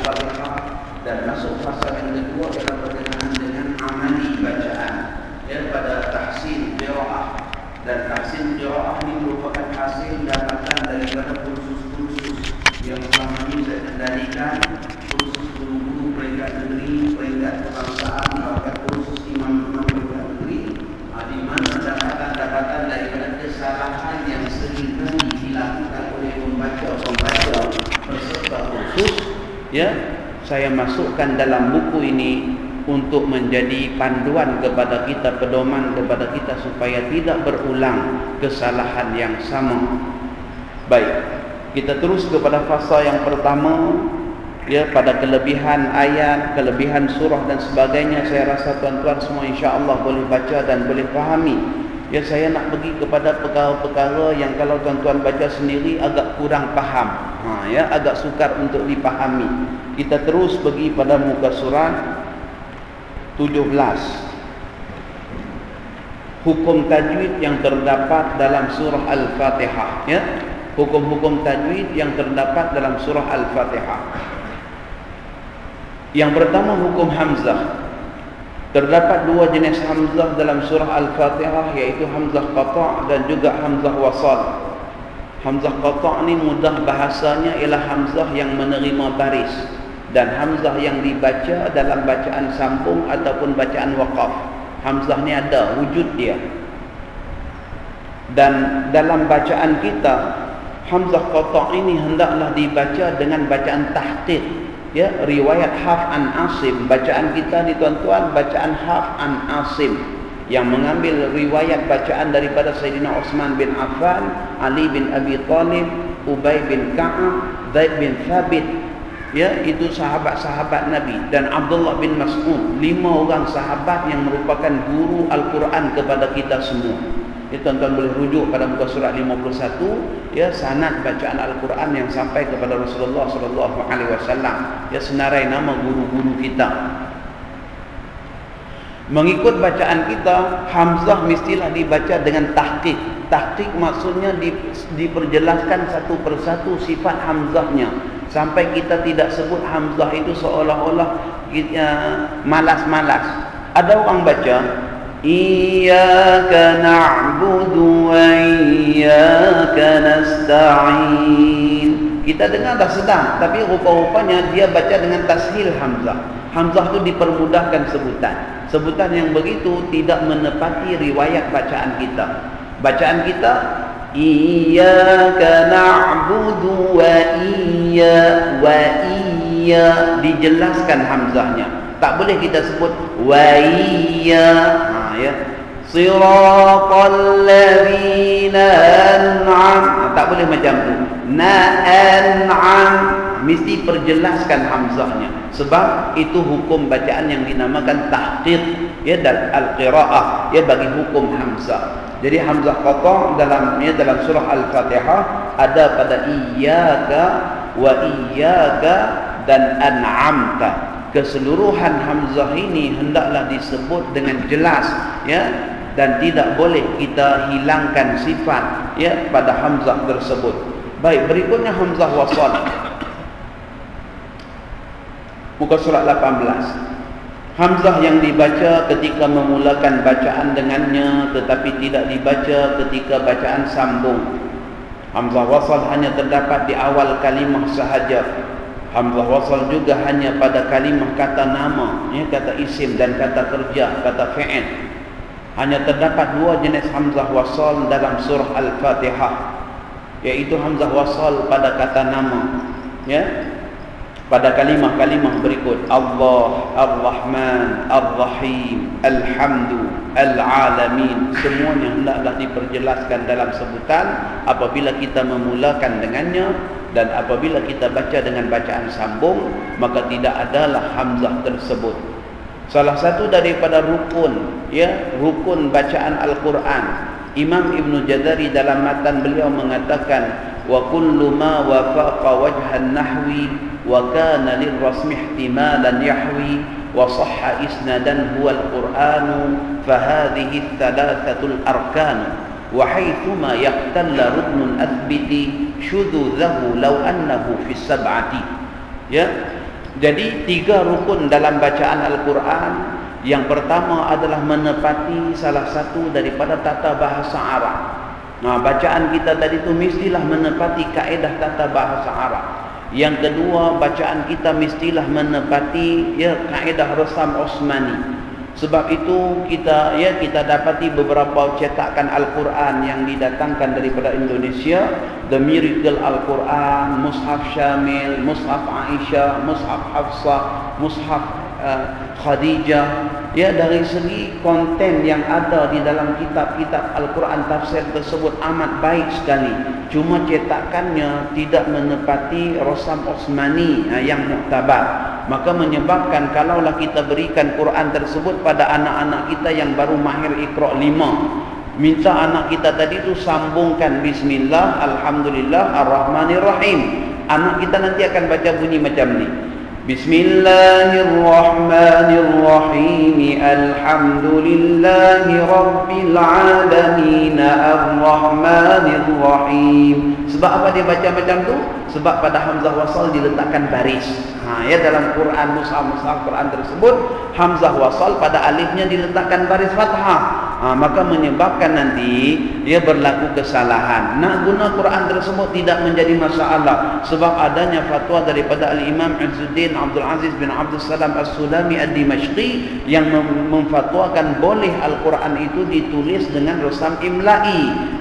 Al-Fatihah, dan masuk fasa yang kedua ialah berkenaan dengan amali bacaan, ya, pada tahsin qiraah. Dan tahsin qiraah ini merupakan hasil dapatan daripada kursus-kursus yang selama ini saya kendalikan, kursus guru-guru peringkat negeri, peringkat kebangsaan, bahkan kursus imam-imam peringkat negeri, di mana dapatan-dapatan daripada kesalahan yang seringkali dilakukan oleh pembaca peserta kursus, ya, saya masukkan dalam buku ini untuk menjadi panduan kepada kita, pedoman kepada kita supaya tidak berulang kesalahan yang sama. Baik, kita terus kepada fasa yang pertama, ya, pada kelebihan ayat, kelebihan surah dan sebagainya. Saya rasa tuan-tuan semua insya-Allah boleh baca dan boleh fahami. Ya, saya nak pergi kepada perkara-perkara yang kalau tuan-tuan baca sendiri agak kurang faham, ya, agak sukar untuk dipahami. Kita terus pergi pada muka surat 17. Hukum tajwid yang terdapat dalam surah Al-Fatihah, ya. Hukum-hukum tajwid yang terdapat dalam surah Al-Fatihah. Yang pertama, hukum hamzah. Terdapat dua jenis hamzah dalam surah Al-Fatihah, yaitu hamzah qata' dan juga hamzah wasal. Hamzah qata' ni mudah bahasanya ialah hamzah yang menerima baris, dan hamzah yang dibaca dalam bacaan sambung ataupun bacaan waqaf. Hamzah ni ada wujud dia. Dan dalam bacaan kita, hamzah qata' ini hendaklah dibaca dengan bacaan tahqiq, ya, riwayat Hafs an Asim. Bacaan kita ni tuan-tuan, bacaan Hafs an Asim yang mengambil riwayat bacaan daripada Sayyidina Utsman bin Affan, Ali bin Abi Thalib, Ubay bin Ka'ab, Zaid bin Thabit, ya, itu sahabat-sahabat Nabi, dan Abdullah bin Mas'ud. 5 orang sahabat yang merupakan guru Al-Quran kepada kita semua. Ya, tuan-tuan boleh rujuk pada muka surat 51, ya, sanad bacaan Al-Quran yang sampai kepada Rasulullah SAW. Ya, senarai nama guru-guru kita. Mengikut bacaan kita, hamzah mestilah dibaca dengan tahqiq. Tahqiq maksudnya diperjelaskan satu persatu sifat hamzahnya, sampai kita tidak sebut hamzah itu seolah-olah malas-malas. Ada orang baca iyyaka na'budu wa iyyaka nasta'in. Kita dengar dah sedang, tapi rupa-rupanya dia baca dengan tashil hamzah. Hamzah itu dipermudahkan sebutan. Sebutan yang begitu tidak menepati riwayat bacaan kita. Bacaan kita iyyaka na'budu wa iyya dijelaskan hamzahnya. Tak boleh kita sebut wa iyya, ya. Siratal ladzina an'am, tak boleh macam tu. An'am, mesti perjelaskan hamzahnya, sebab itu hukum bacaan yang dinamakan tahqiq, ya, dan al-qiraah, ya, bagi hukum hamzah. Jadi hamzah qata' dalam surah Al-Fatihah ada pada iyyaka wa iyyaka dan an'amta. Keseluruhan hamzah ini hendaklah disebut dengan jelas, ya, dan tidak boleh kita hilangkan sifat, ya, pada hamzah tersebut. Baik, berikutnya hamzah wasal. Muka surat 18. Hamzah yang dibaca ketika memulakan bacaan dengannya, tetapi tidak dibaca ketika bacaan sambung. Hamzah wasal hanya terdapat di awal kalimah sahaja. Hamzah wasal juga hanya pada kalimah kata nama, ya, kata isim dan kata kerja, kata fi'il. Hanya terdapat 2 jenis hamzah wasal dalam surah Al-Fatihah, yaitu hamzah wasal pada kata nama, ya, pada kalimah-kalimah berikut: Allah, Ar-Rahman, Ar-Rahim, Alhamdu, Al-Alamin. Semuanya hendaklah diperjelaskan dalam sebutan apabila kita memulakan dengannya, dan apabila kita baca dengan bacaan sambung, maka tidak adalah hamzah tersebut. Salah satu daripada rukun, ya, rukun bacaan Al-Quran, Imam Ibn Jazari dalam matan beliau mengatakan, wa kullu ma wafaqa wajhan nahwi wa kana lirrasmi ihtimalan yahwi wa sahha isnadan huwa al-Qur'anu fa hadhihi thalathatul arkan wa haythuma yaqtalla ruknun athbiti syududzahu law annahu fi sab'ati. Ya, Jadi 3 rukun dalam bacaan Al-Quran. Yang pertama adalah menepati salah satu daripada tata bahasa Arab. Nah, bacaan kita tadi itu mestilah menepati kaedah tata bahasa Arab. Yang kedua, bacaan kita mestilah menepati kaedah resam Osmani. Sebab itu kita dapati beberapa cetakan Al-Quran yang didatangkan daripada Indonesia, The Miracle Al-Quran, Mushaf Syamil, Mushaf Aisyah, Mushaf Hafsah, Mushaf Khadijah. Dari segi konten yang ada di dalam kitab-kitab Al-Quran tafsir tersebut amat baik sekali. Cuma cetakannya tidak menepati resam Osmani yang muktabar. Maka menyebabkan kalaulah kita berikan Quran tersebut pada anak-anak kita yang baru mahir Iqra 5, minta anak kita tadi itu sambungkan Bismillah, Alhamdulillah, Ar-Rahmanir-Rahim. Anak kita nanti akan baca bunyi macam ni. Bismillahirrahmanirrahim. Alhamdulillahi Rabbil Alamin. Ar-Rahmanirrahim. Sebab apa dia baca macam tu? Sebab pada hamzah wasal diletakkan baris. Dalam Quran, mushaf Quran tersebut, hamzah wasal pada alifnya diletakkan baris fathah. Maka menyebabkan nanti dia berlaku kesalahan. Nak guna Quran tersebut tidak menjadi masalah, sebab adanya fatwa daripada Al-Imam Izzuddin Abdul Aziz bin Abdul Salam As-Sulami Ad-Dimashqi yang memfatwakan boleh Al-Quran itu ditulis dengan resam imla'i.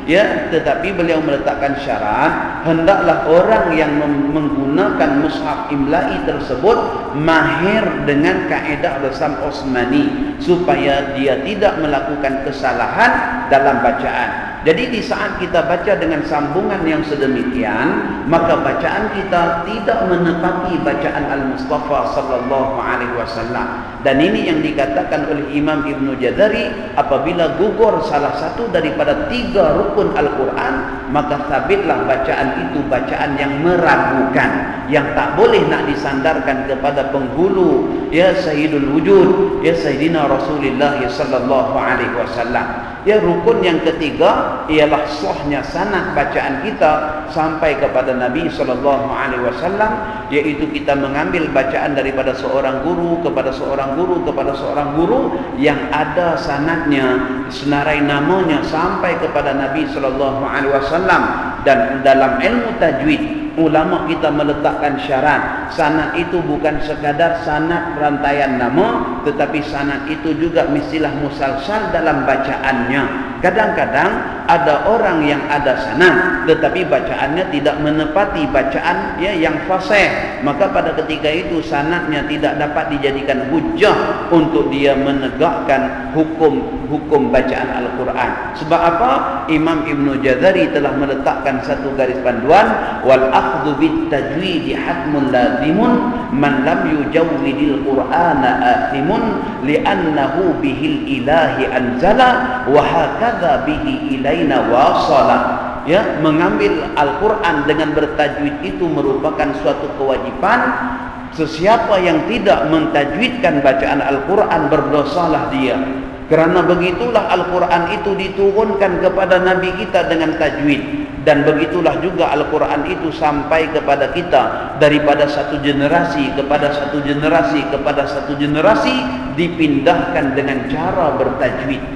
Tetapi beliau meletakkan syarat, hendaklah orang yang menggunakan mushaf imla'i tersebut mahir dengan kaedah resam Osmani, supaya dia tidak melakukan kesalahan dalam bacaan. Jadi di saat kita baca dengan sambungan yang sedemikian, maka bacaan kita tidak menepati bacaan Al-Mustafa sallallahu alaihi wasallam. Dan ini yang dikatakan oleh Imam Ibnu Jazari, apabila gugur salah satu daripada 3 rukun Al-Quran, maka sabitlah bacaan itu bacaan yang meragukan, yang tak boleh nak disandarkan kepada penghulu Sayyidul Wujud, Sayyidina Rasulullah sallallahu alaihi wasallam. Rukun yang ketiga ialah sahnya sanad bacaan kita sampai kepada Nabi sallallahu alaihi wasallam, iaitu kita mengambil bacaan daripada seorang guru kepada seorang guru kepada seorang guru yang ada sanadnya, senarai namanya sampai kepada Nabi sallallahu alaihi wasallam. Dan dalam ilmu tajwid, ulama kita meletakkan syarat, sanad itu bukan sekadar sanad rantaian nama, tetapi sanad itu juga mestilah musalsal dalam bacaannya. Kadang-kadang ada orang yang ada sanad tetapi bacaannya tidak menepati bacaan yang fasih, maka pada ketika itu sanadnya tidak dapat dijadikan hujjah untuk dia menegakkan hukum bacaan Al-Quran. Sebab apa? Imam Ibnu Jazari telah meletakkan satu garis panduan, wal akhdhu bit tajwid hatmun lazimun man lam yujawwidil qur'ana athimun li'annahu bihil ilahi anzala wa hakadha bihi ilaina wasala. Mengambil Al-Quran dengan bertajwid itu merupakan suatu kewajiban. Sesiapa yang tidak mentajwidkan bacaan Al-Quran, berdosalah dia. Kerana begitulah Al-Quran itu diturunkan kepada Nabi kita dengan tajwid. Dan begitulah juga Al-Quran itu sampai kepada kita daripada satu generasi kepada satu generasi kepada satu generasi, dipindahkan dengan cara bertajwid.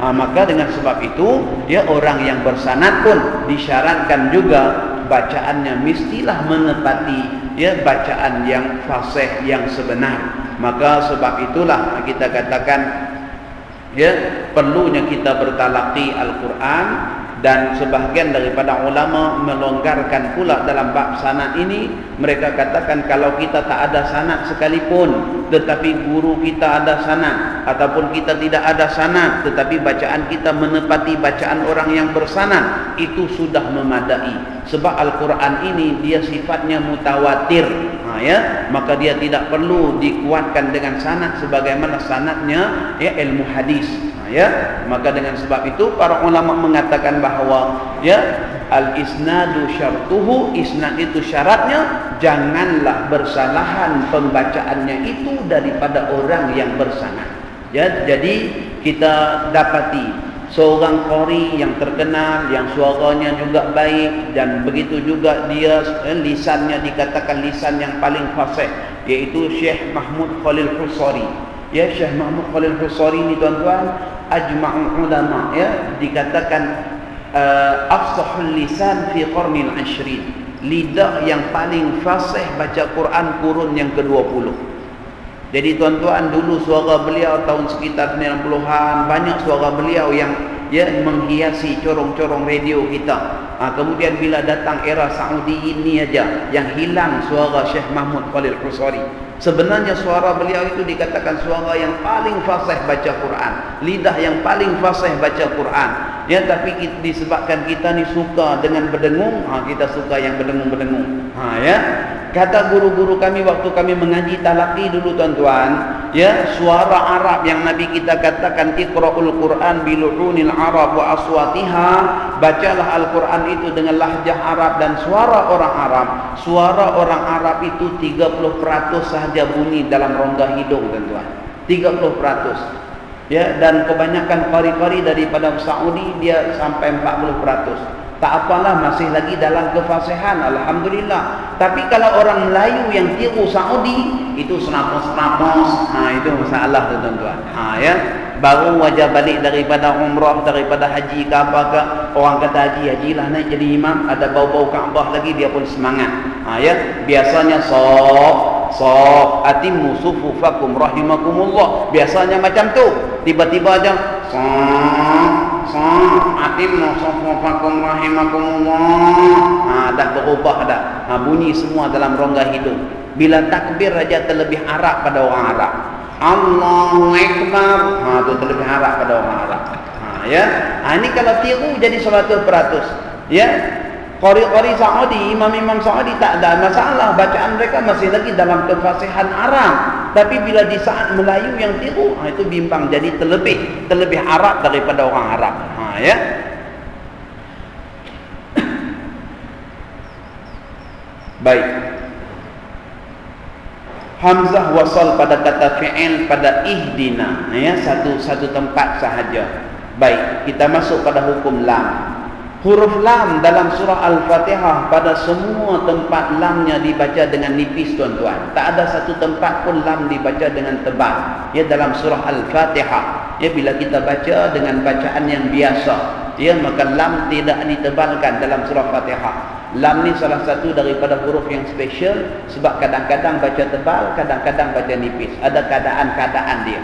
Maka dengan sebab itu orang yang bersanad pun disyaratkan juga bacaannya mestilah menepati bacaan yang fasih yang sebenar. Maka sebab itulah kita katakan perlunya kita bertalaqi Al-Quran. Dan sebahagian daripada ulama melonggarkan pula dalam bab sanad ini. Mereka katakan kalau kita tak ada sanad sekalipun, tetapi guru kita ada sanad, ataupun kita tidak ada sanad tetapi bacaan kita menepati bacaan orang yang bersanad, itu sudah memadai. Sebab Al-Quran ini dia sifatnya mutawatir, maka dia tidak perlu dikuatkan dengan sanad sebagaimana sanadnya ilmu hadis. Maka dengan sebab itu para ulama mengatakan bahawa al-isnadu syartuhu, isnad itu syaratnya janganlah bersalahan pembacaannya itu daripada orang yang bersanad. Jadi kita dapati seorang qari yang terkenal, yang suaranya juga baik, dan begitu juga dia lisannya dikatakan lisan yang paling fasih, iaitu Syekh Mahmud Khalil Husari. Ya, Syekh Mahmud Khalil Husari ni tuan-tuan, ajma'ul ulama, ya, dikatakan afsahul lisan fi qarnil 20, lidah yang paling fasih baca Quran kurun yang ke-20. Jadi tuan-tuan, dulu suara beliau tahun sekitar 90-an, banyak suara beliau yang menghiasi corong-corong radio kita. Kemudian bila datang era Saudi ini aja, yang hilang suara Syekh Mahmud Khalil Husari. Sebenarnya suara beliau itu dikatakan suara yang paling fasih baca Quran, lidah yang paling fasih baca Quran. Ya, tapi disebabkan kita ni suka dengan berdengung, kita suka yang berdengung-berdengung. Ya. Kata guru-guru kami waktu kami mengaji talaqi dulu tuan-tuan, ya, suara Arab yang Nabi kita katakan iqra'ul Quran bilu'unil Arab wa aswatiha, bacalah Al-Quran itu dengan lahjah Arab dan suara orang Arab. Suara orang Arab itu 30% sahaja bunyi dalam rongga hidung tuan-tuan. 30%. Ya, dan kebanyakan qari-qari daripada Saudi dia sampai 40%. Tak apalah, masih lagi dalam kefasihan, alhamdulillah. Tapi kalau orang Melayu yang tiru Saudi, itu senapos-senapos, itu masalah tu tuan-tuan. Ya, baru wajah balik daripada umrah, daripada haji ke apa ke, orang kata haji lah naik jadi imam, ada bau-bau Kaabah lagi, dia pun semangat. Ya, biasanya sof atimmu sufufakum rahimakumullah, biasanya macam tu. Tiba-tiba aja atimmu sufufakum rahimakumullah, dah berubah dah. Bunyi semua dalam rongga hidung. Bila takbir aja terlebih Arab pada orang Arab. Allahu Akbar, tu terlebih Arab pada orang Arab. Ya, ini kalau tiru jadi 100%. Ya, qari-qari Saudi, imam-imam Saudi tak ada masalah, bacaan mereka masih lagi dalam kefasihan Arab. Tapi bila di saat Melayu yang tiru, itu bimbang, jadi terlebih Arab daripada orang Arab. Ya. Baik. Hamzah wasal pada kata fi'il pada ihdina, ya, satu tempat sahaja. Baik, kita masuk pada hukum lam. Huruf lam dalam surah Al-Fatihah pada semua tempat lamnya dibaca dengan nipis tuan-tuan. Tak ada satu tempat pun lam dibaca dengan tebal. Ya, dalam surah Al-Fatihah. Ya, bila kita baca dengan bacaan yang biasa, ya, maka lam tidak ditebalkan dalam surah Fatihah. Lam ni salah satu daripada huruf yang special, sebab kadang-kadang baca tebal, kadang-kadang baca nipis. Ada keadaan-keadaan dia.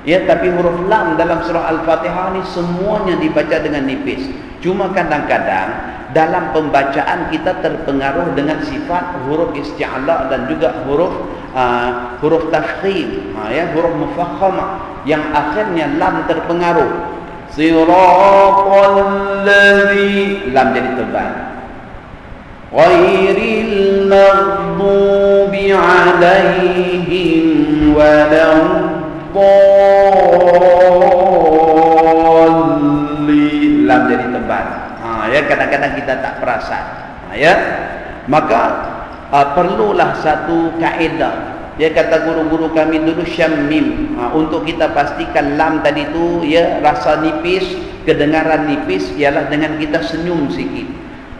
Ya, tapi huruf lam dalam surah Al-Fatihah ni semuanya dibaca dengan nipis. Cuma kadang-kadang dalam pembacaan kita terpengaruh dengan sifat huruf isti'la dan juga huruf tafkhim, ya, huruf mufakhamah yang akhirnya lam terpengaruh. Siratal ladzi, lam jadi tebal. Ghairil maghdubi 'alaihim waladdallin, lam jadi tebal. Ya, kadang-kadang kita tak perasan. Ya, maka perlulah satu kaedah. Ya, kata guru-guru kami dulu syammim, untuk kita pastikan lam tadi tu, ya, rasa nipis, kedengaran nipis, ialah dengan kita senyum sikit.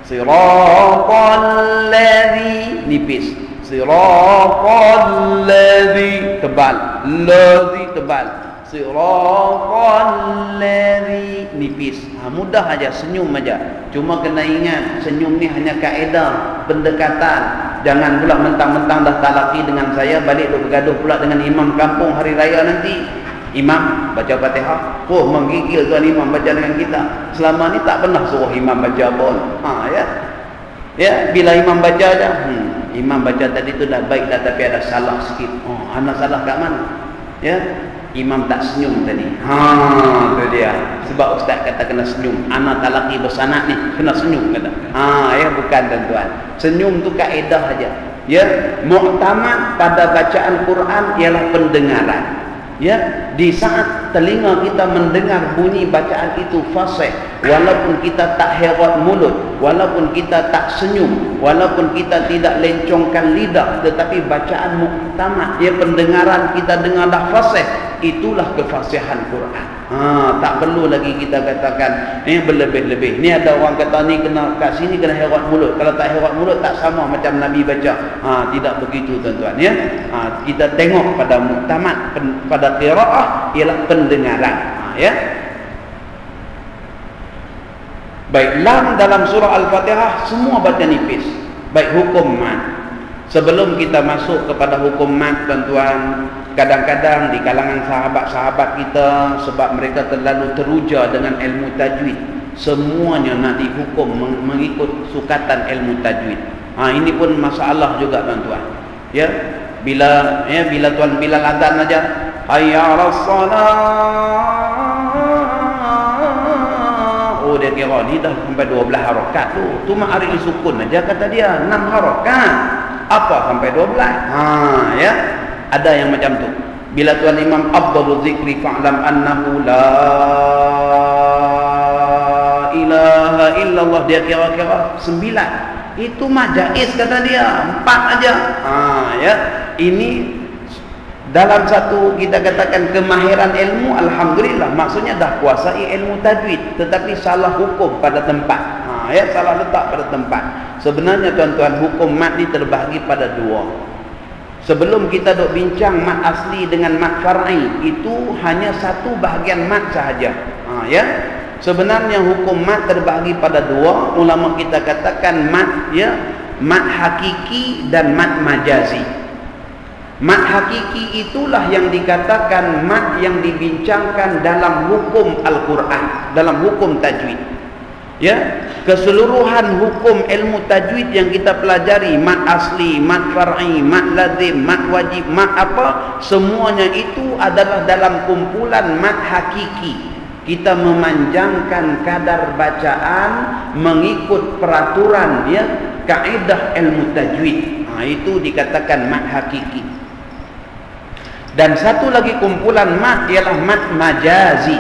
Siratal ladzi, nipis. Siratal ladzi, tebal. Ladzi, tebal. Siratal ladzi, nipis. Mudah aja, senyum aja. Cuma kena ingat, senyum ni hanya kaedah pendekatan. Jangan pula mentang-mentang dah talaqi dengan saya, balik duk bergaduh pula dengan imam kampung hari raya nanti. Imam baca Fatihah, menggigil tuan imam baca dengan kita. Selama ni tak pernah suruh imam baca pun. Ya. Ya, bila imam baca aja, imam baca tadi tu dah baik dah, tapi ada salah sikit. Anak salah kat mana? Ya, imam tak senyum tadi. Tu dia. Sebab ustaz kata kena senyum. Anak talaqi bersanad ni kena senyum kata. Ya, bukan tuan-tuan. Senyum tu kaedah aja. Ya, muktamad pada bacaan Quran ialah pendengaran. Ya, di saat telinga kita mendengar bunyi bacaan itu fasih, walaupun kita tak herat mulut, walaupun kita tak senyum, walaupun kita tidak lencongkan lidah, tetapi bacaan muktamad, ya, pendengaran kita dengar dah fasih, itulah kefasihan Quran. Tak perlu lagi kita katakan berlebih-lebih. Ni ada orang kata ni kena kat sini kena herat mulut. Kalau tak herat mulut tak sama macam Nabi baca. Tidak begitu tuan-tuan, ya. Kita tengok pada muktamad, pada qiraah ialah pendengaran, ya. Baik, lam dalam surah Al-Fatihah semua baca nipis. Baik, hukum mat. Sebelum kita masuk kepada hukum mat, tuan-tuan, kadang-kadang di kalangan sahabat-sahabat kita, sebab mereka terlalu teruja dengan ilmu tajwid, semuanya nak dihukum mengikut sukatan ilmu tajwid. Ini pun masalah juga, tuan-tuan. Ya, bila tuan Bilal azan aja, hayya 'alas salat, dia kira ni dah sampai 12 harakat tu ma'arif sukun aja kata dia, 6 harakat apa sampai 12. Ya, ada yang macam tu. Bila tuan imam afdalul zikri fa'lam annahu la ilaha illallah, dia kira-kira 9, itu mah jaiz kata dia, 4 aja. Ya, ini dalam satu kita katakan kemahiran ilmu, alhamdulillah, maksudnya dah kuasai ilmu tajwid, tetapi salah hukum pada tempat. Ya, salah letak pada tempat. Sebenarnya tuan-tuan, hukum mat ni terbahagi pada 2. Sebelum kita duk bincang mat asli dengan mat far'i, itu hanya satu bahagian mat sahaja. Ya, sebenarnya hukum mat terbahagi pada 2. Ulama kita katakan mat, ya, mat hakiki dan mat majazi. Mat hakiki itulah yang dikatakan mat yang dibincangkan dalam hukum Al-Quran, dalam hukum tajwid. Ya, keseluruhan hukum ilmu tajwid yang kita pelajari, mat asli, mat far'i, mat lazim, mat wajib, mat apa, semuanya itu adalah dalam kumpulan mat hakiki. Kita memanjangkan kadar bacaan mengikut peraturan, ya, kaedah ilmu tajwid. Itu dikatakan mat hakiki. Dan satu lagi kumpulan mat ialah mat majazi.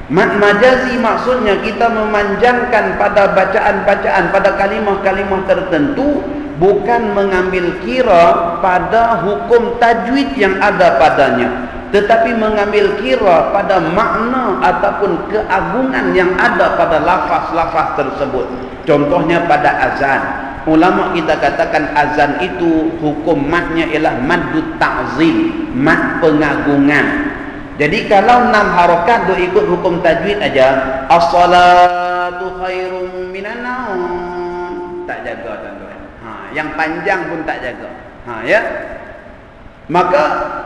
Mat majazi maksudnya kita memanjangkan pada bacaan-bacaan, pada kalimah-kalimah tertentu, bukan mengambil kira pada hukum tajwid yang ada padanya, tetapi mengambil kira pada makna ataupun keagungan yang ada pada lafaz-lafaz tersebut. Contohnya pada azan, ulama kita katakan azan itu hukum matnya ialah maddut ta'zim, mat pengagungan. Jadi kalau 6 harakat duk ikut hukum tajwid aja, as-salatu khairum minan naum, tak jaga tuan-tuan. Yang panjang pun tak jaga. Ya. Maka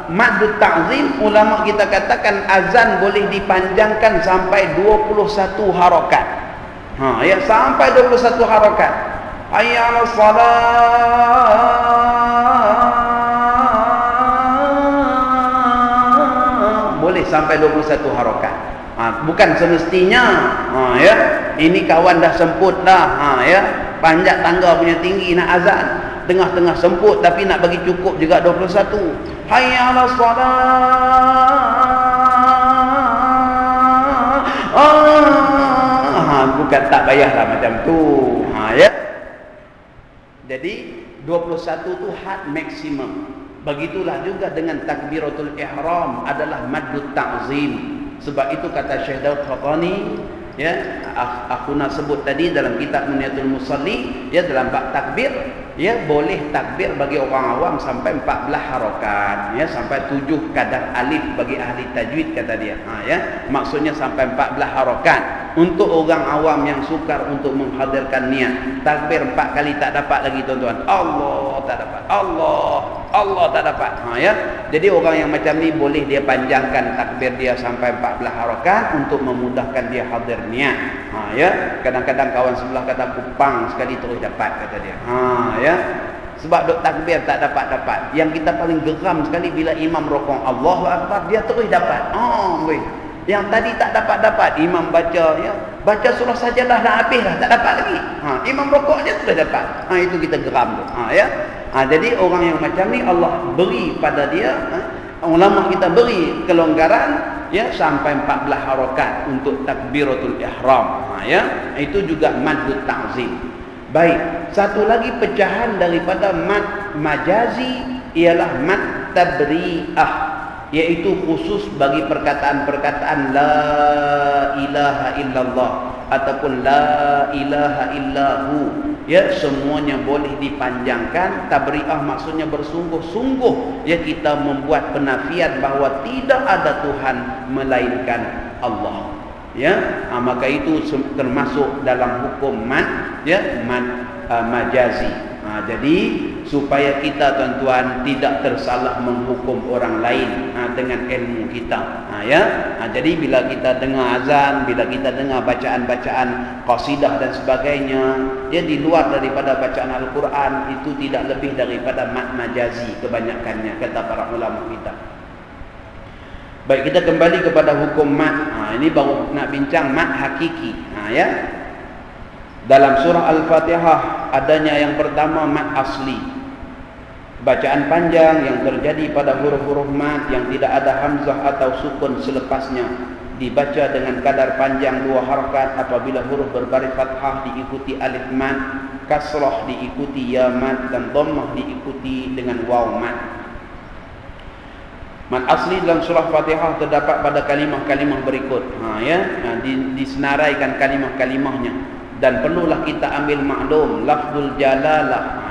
maddut ta'zim, ulama kita katakan azan boleh dipanjangkan sampai 21 harakat. Ya, sampai 21 harakat. Hayya 'alas salat, boleh sampai 21 harakat. Bukan semestinya. Ya, ini kawan dah semput dah. Ya, panjat tangga punya tinggi nak azan, tengah-tengah semput tapi nak bagi cukup juga 21. Hayya 'alas salat. Bukan, tak payahlah macam tu. Ya. Jadi 21 tu had maksimum. Begitulah juga dengan takbiratul ihram adalah maddut ta'zim. Sebab itu kata Syekh Daud Khatani, ya, aku nak sebut tadi dalam kitab Muniyatul Musalli, ya, dalam bab takbir, ya, boleh takbir bagi orang awam sampai 14 harakat, ya, sampai 7 kadar alif bagi ahli tajwid kata dia. Ya, maksudnya sampai 14 harakat. Untuk orang awam yang sukar untuk menghadirkan niat, takbir 4 kali tak dapat lagi tuan-tuan. Allah tak dapat. Allah tak dapat. Ya. Jadi orang yang macam ni boleh dia panjangkan takbir dia sampai 14 harakat untuk memudahkan dia hadir niat. Ya. Kadang-kadang kawan sebelah kata kupang sekali terus dapat kata dia. Ya. Sebab duk takbir tak dapat-dapat. Yang kita paling geram sekali bila imam rokong Allahu Akbar, dia terus dapat. Yang tadi tak dapat-dapat, imam baca, ya, baca surah sajadah dah habis dah, tak dapat lagi. Imam rokok je sudah dapat. Itu kita geram tu. Ya. Jadi orang yang macam ni Allah beri pada dia, ulama kita beri kelonggaran, ya, sampai 14 harakat untuk takbiratul ihram. Ya. Itu juga maddut ta'zim. Baik, satu lagi pecahan daripada mat majazi ialah mat tabri'ah, iaitu khusus bagi perkataan-perkataan la ilaha illallah ataupun la ilaha illahu. Ya, semuanya boleh dipanjangkan. Tabri'ah maksudnya bersungguh-sungguh, ya, kita membuat penafian bahawa tidak ada Tuhan melainkan Allah. Ya, maka itu termasuk dalam hukum mat, ya, mat majazi. Jadi supaya kita tuan-tuan tidak tersalah menghukum orang lain dengan ilmu kita. Jadi bila kita dengar azan, bila kita dengar bacaan-bacaan qasidah dan sebagainya, ya, di luar daripada bacaan Al-Quran, itu tidak lebih daripada mat majazi kebanyakannya, kata para ulama kita. Baik, kita kembali kepada hukum mat. Ini baru nak bincang mat hakiki. Ya. Dalam surah Al-Fatihah adanya yang pertama mat asli. Bacaan panjang yang terjadi pada huruf-huruf mat yang tidak ada hamzah atau sukun selepasnya, dibaca dengan kadar panjang 2 harakat. Apabila huruf berbaris fathah diikuti alif mat, kasrah diikuti ya mat, dan dhammah diikuti dengan waw mat. Mat asli dalam surah Fatihah terdapat pada kalimah-kalimah berikut. Disenaraikan kalimah-kalimahnya, dan perlulah kita ambil maklum lafzul jalalah,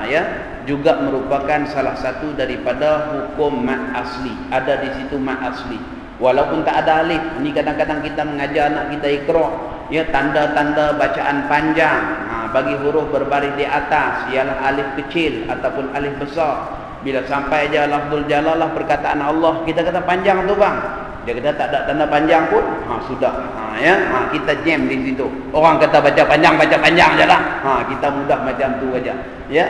juga merupakan salah satu daripada hukum mat asli. Ada di situ mat asli walaupun tak ada alif. Ini kadang-kadang kita mengajar anak kita iqra, ya, tanda-tanda bacaan panjang bagi huruf berbaris di atas ialah alif kecil ataupun alif besar. Bila sampai aja lafzul jalalah perkataan Allah, kita kata panjang tu bang, dia kata tak ada tanda panjang pun, sudah, kita jam di situ. Orang kata baca panjang je lah, kita mudah macam tu aja, ya.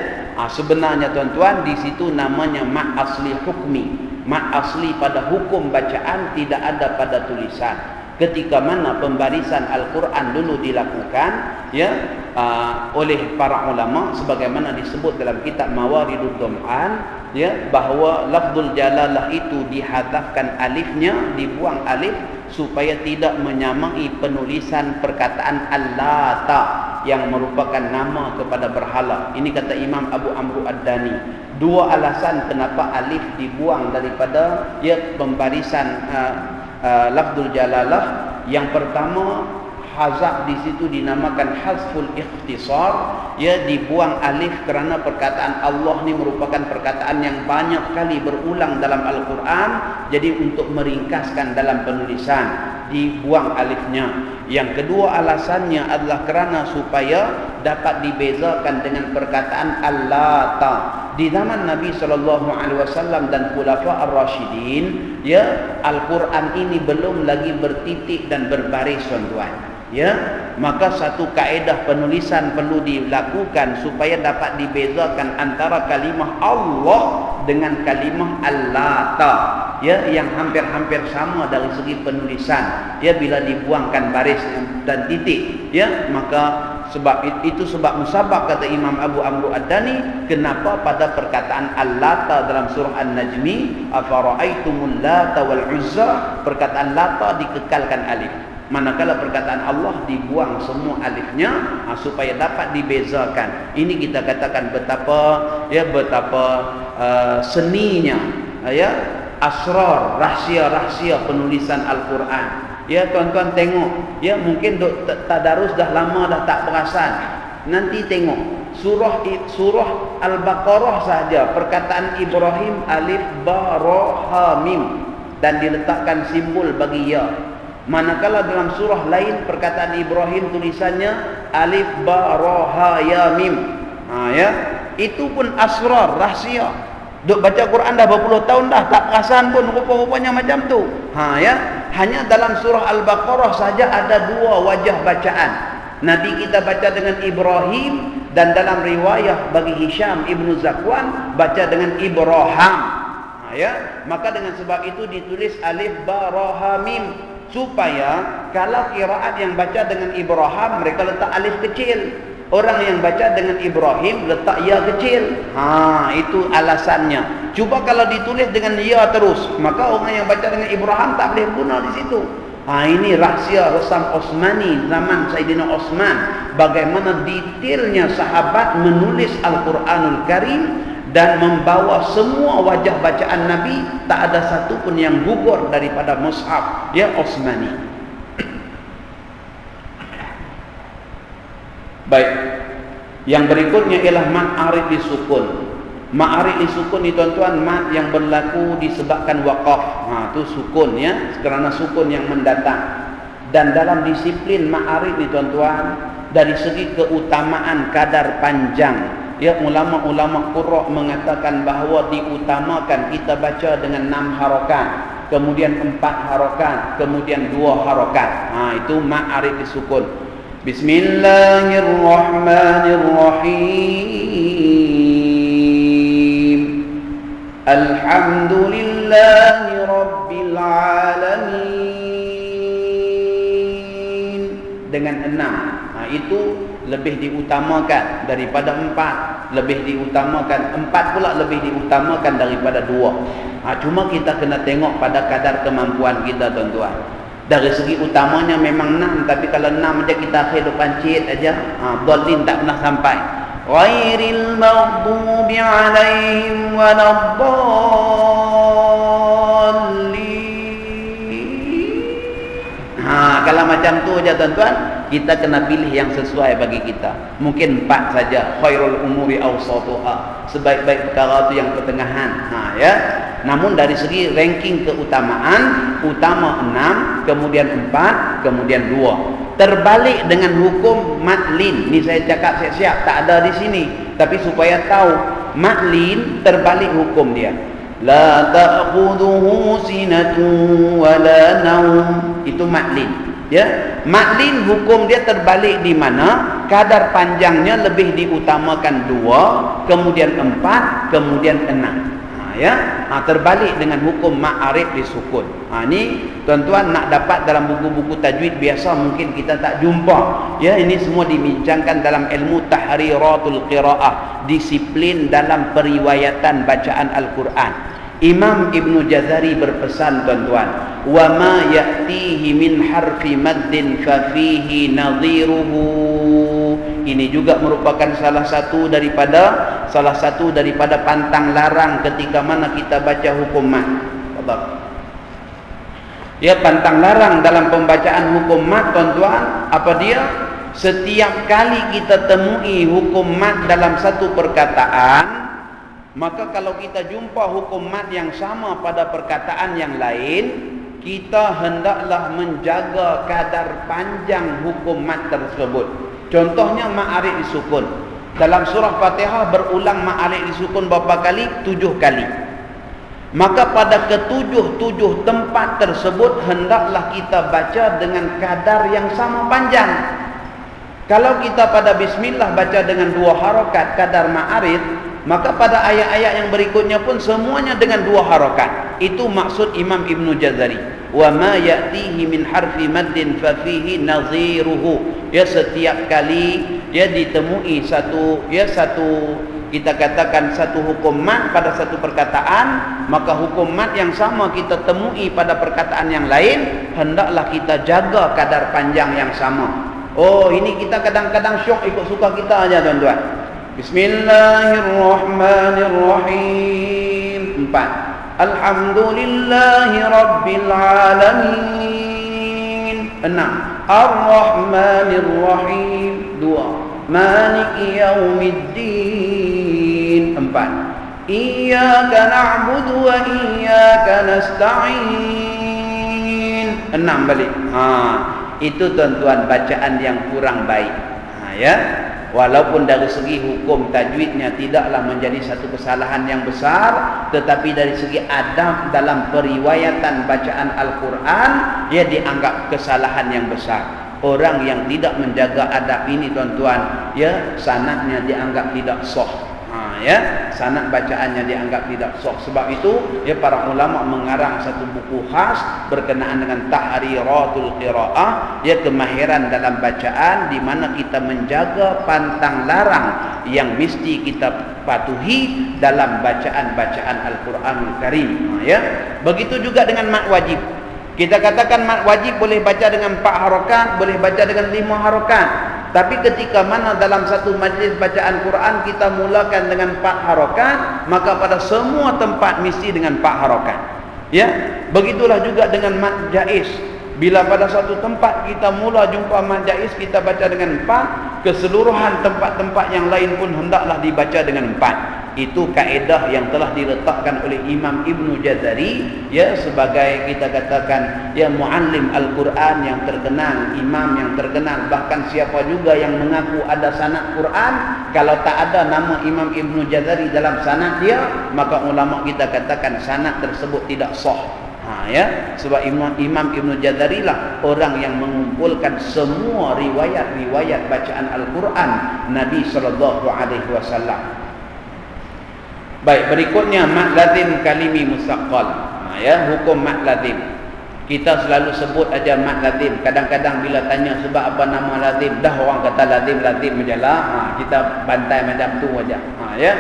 Sebenarnya tuan-tuan, di situ namanya mat asli hukmi, mat asli pada hukum bacaan, tidak ada pada tulisan. Ketika mana pembarisan Al-Quran dulu dilakukan, ya, oleh para ulama, sebagaimana disebut dalam kitab Mawaridud Dham'an, ya, bahawa lafzul jalalah itu dihadafkan alifnya, dibuang alif supaya tidak menyamai penulisan perkataan Al-Lata yang merupakan nama kepada berhala. Ini kata Imam Abu Amru Ad-Dani. 2 alasan kenapa alif dibuang daripada, ya, pembarisan lafzul jalalah. Yang pertama, hazaf di situ dinamakan hazful ikhtisar, ya, dibuang alif kerana perkataan Allah ni merupakan perkataan yang banyak kali berulang dalam Al-Quran. Jadi untuk meringkaskan dalam penulisan, dibuang alifnya. Yang kedua alasannya adalah kerana supaya dapat dibezakan dengan perkataan Al-Lata. Di zaman Nabi SAW dan Khulafa Ar-Rashidin, ya, Al-Quran ini belum lagi bertitik dan berbaris, tuan-tuan. Ya, maka satu kaedah penulisan perlu dilakukan supaya dapat dibezakan antara kalimah Allah dengan kalimah Al-Lata, ya, yang hampir-hampir sama dari segi penulisan. Ya, bila dibuangkan baris dan titik, ya, maka sebab musabak, kata Imam Abu Amru Ad-Dani, kenapa pada perkataan Al-Lata dalam surah An-Najmi, afara'aitumul Lata wal Uzza, perkataan Lata dikekalkan alif, manakala perkataan Allah dibuang semua alifnya, supaya dapat dibezakan. Ini kita katakan betapa, ya, betapa seninya, ya, asrar, rahsia-rahsia penulisan Al-Quran. Ya, tuan-tuan tengok, ya, mungkin tadarus dah lama dah tak perasan. Nanti tengok surah Al-Baqarah saja, perkataan Ibrahim alif ba ra ha mim, dan diletakkan simbol bagi ya. Manakala dalam surah lain perkataan Ibrahim tulisannya alif ba ra ha ya mim. Ya, itu pun asrar, rahsia. Duk baca Quran dah berpuluh tahun dah tak perasan pun rupa-rupanya macam tu. Ya, hanya dalam surah Al-Baqarah saja ada 2 wajah bacaan. Nabi kita baca dengan Ibrahim, dan dalam riwayah bagi Hisham Ibnu Zakwan baca dengan Ibrahim. Ya, maka dengan sebab itu ditulis alif ba ra ha mim, supaya kalau qiraat yang baca dengan Ibrahim mereka letak alif kecil, orang yang baca dengan Ibrahim letak ya kecil. Itu alasannya. Cuba kalau ditulis dengan ya terus, maka orang yang baca dengan Ibrahim tak boleh guna di situ. Ini rahsia resam Osmani zaman Sayyidina Osman, bagaimana detailnya sahabat menulis Al-Quranul Karim dan membawa semua wajah bacaan Nabi, tak ada satu pun yang gugur daripada mushaf ya Osmani. Baik, yang berikutnya ialah ma'arif disukun. Ma'arif disukun ni tuan-tuan, mat yang berlaku disebabkan waqaf. Tu sukun ya, kerana sukun yang mendatang. Dan dalam disiplin ma'arif ni tuan-tuan, dari segi keutamaan kadar panjang, ya ulama-ulama qurra mengatakan bahawa diutamakan kita baca dengan 6 harakat, kemudian 4 harakat, kemudian 2 harakat. Itu ma'arif disukun. Bismillahirrahmanirrahim. Alhamdulillahi Rabbil Alamin. Dengan 6. Itu lebih diutamakan daripada 4. Lebih diutamakan 4 pula lebih diutamakan daripada 2. Cuma kita kena tengok pada kadar kemampuan kita tuan-tuan. Dari segi utamanya memang 6, tapi kalau 6 aja kita akhir depan cit aja, dhalin tak pernah sampai. Ghairil maghdubi alaihim waladdallin. Kalau macam tu aja tuan-tuan, kita kena pilih yang sesuai bagi kita. Mungkin 4 saja. Khairul umuri awsatuha. Sebaik-baik perkara tu yang pertengahan. Ya. Namun dari segi ranking keutamaan, utama 6, kemudian 4, kemudian 2. Terbalik dengan hukum madlin. Ni saya cakap siap-siap, tak ada di sini. Tapi supaya tahu, madlin terbalik hukum dia. La ta'khudhuhu sinatun wala naum. Itu madlin. Ya, madlin hukum dia terbalik di mana kadar panjangnya lebih diutamakan 2, kemudian 4, kemudian 6. Terbalik dengan hukum ma'arif disukun. Ni tuan-tuan nak dapat dalam buku-buku tajwid biasa mungkin kita tak jumpa. Ya, ini semua dibincangkan dalam ilmu tahriratul qiraah, disiplin dalam periwayatan bacaan Al-Quran. Imam Ibn Jazari berpesan tuan-tuan, wa ma ya'tihi min harfi maddin fa fihi nadhiruhu. Ini juga merupakan salah satu daripada pantang larang ketika mana kita baca hukum mat. Ya, pantang larang dalam pembacaan hukum mat tuan-tuan, apa dia? Setiap kali kita temui hukum mat dalam satu perkataan, maka kalau kita jumpa hukum mat yang sama pada perkataan yang lain, kita hendaklah menjaga kadar panjang hukum mat tersebut. Contohnya ma'arif disukun. Dalam surah Fatihah berulang ma'arif disukun berapa kali? 7 kali. Maka pada ketujuh tempat tersebut hendaklah kita baca dengan kadar yang sama panjang. Kalau kita pada bismillah baca dengan 2 harakat kadar ma'arif, maka pada ayat-ayat yang berikutnya pun semuanya dengan 2 harakat. Itu maksud Imam Ibn Jazari. Wa ma ya'tihi min harfi maddin fa fihi nadhiruhu. Ya, setiap kali ya ditemui satu kita katakan satu hukum mat pada satu perkataan, maka hukum mat yang sama kita temui pada perkataan yang lain, hendaklah kita jaga kadar panjang yang sama. Ini kita kadang-kadang syok ikut suka kita aja tuan-tuan. Bismillahirrahmanirrahim 4. Alhamdulillahi Rabbil Alamin 6. Ar-Rahmanir-Rahim 2. Maliki Yaumiddin 4. Iyyaka na'budu wa iyyaka nasta'in 6 balik. Itu tuan-tuan bacaan yang kurang baik. Ya. Walaupun dari segi hukum tajwidnya tidaklah menjadi satu kesalahan yang besar, tetapi dari segi adab dalam periwayatan bacaan Al-Quran, ia dianggap kesalahan yang besar. Orang yang tidak menjaga adab ini tuan-tuan, ya, sanadnya dianggap tidak sah. Ya, sanad bacaannya dianggap tidak sah. Sebab itu ya para ulama mengarang satu buku khas berkenaan dengan tahriratul qiraah, ya, kemahiran dalam bacaan, di mana kita menjaga pantang larang yang mesti kita patuhi dalam bacaan-bacaan Al-Quranul Karim. Ya, begitu juga dengan mat wajib. Kita katakan mat wajib boleh baca dengan 4 harakat, boleh baca dengan 5 harakat. Tapi ketika mana dalam satu majlis bacaan Quran kita mulakan dengan 4 harakat, maka pada semua tempat mesti dengan 4 harakat. Ya, begitulah juga dengan mat jaiz. Bila pada satu tempat kita mula jumpa mat jaiz, kita baca dengan 4, keseluruhan tempat-tempat yang lain pun hendaklah dibaca dengan 4. Itu kaedah yang telah diletakkan oleh Imam Ibn Jazari, ya, sebagai kita katakan ya muallim Al-Quran yang terkenal, imam yang terkenal. Bahkan siapa juga yang mengaku ada sanad Quran, kalau tak ada nama Imam Ibn Jazari dalam sanad dia, maka ulama kita katakan sanad tersebut tidak sah. Ya, sebab Imam Ibn Jazari lah orang yang mengumpulkan semua riwayat-riwayat bacaan Al-Quran Nabi SAW. Baik, berikutnya mat lazim kalimi musaqqal. Ya, hukum mat lazim. Kita selalu sebut aja mat lazim. Kadang-kadang bila tanya sebab apa nama lazim, dah orang kata lazim ajalah. Kita bantai macam tu aja. Ya.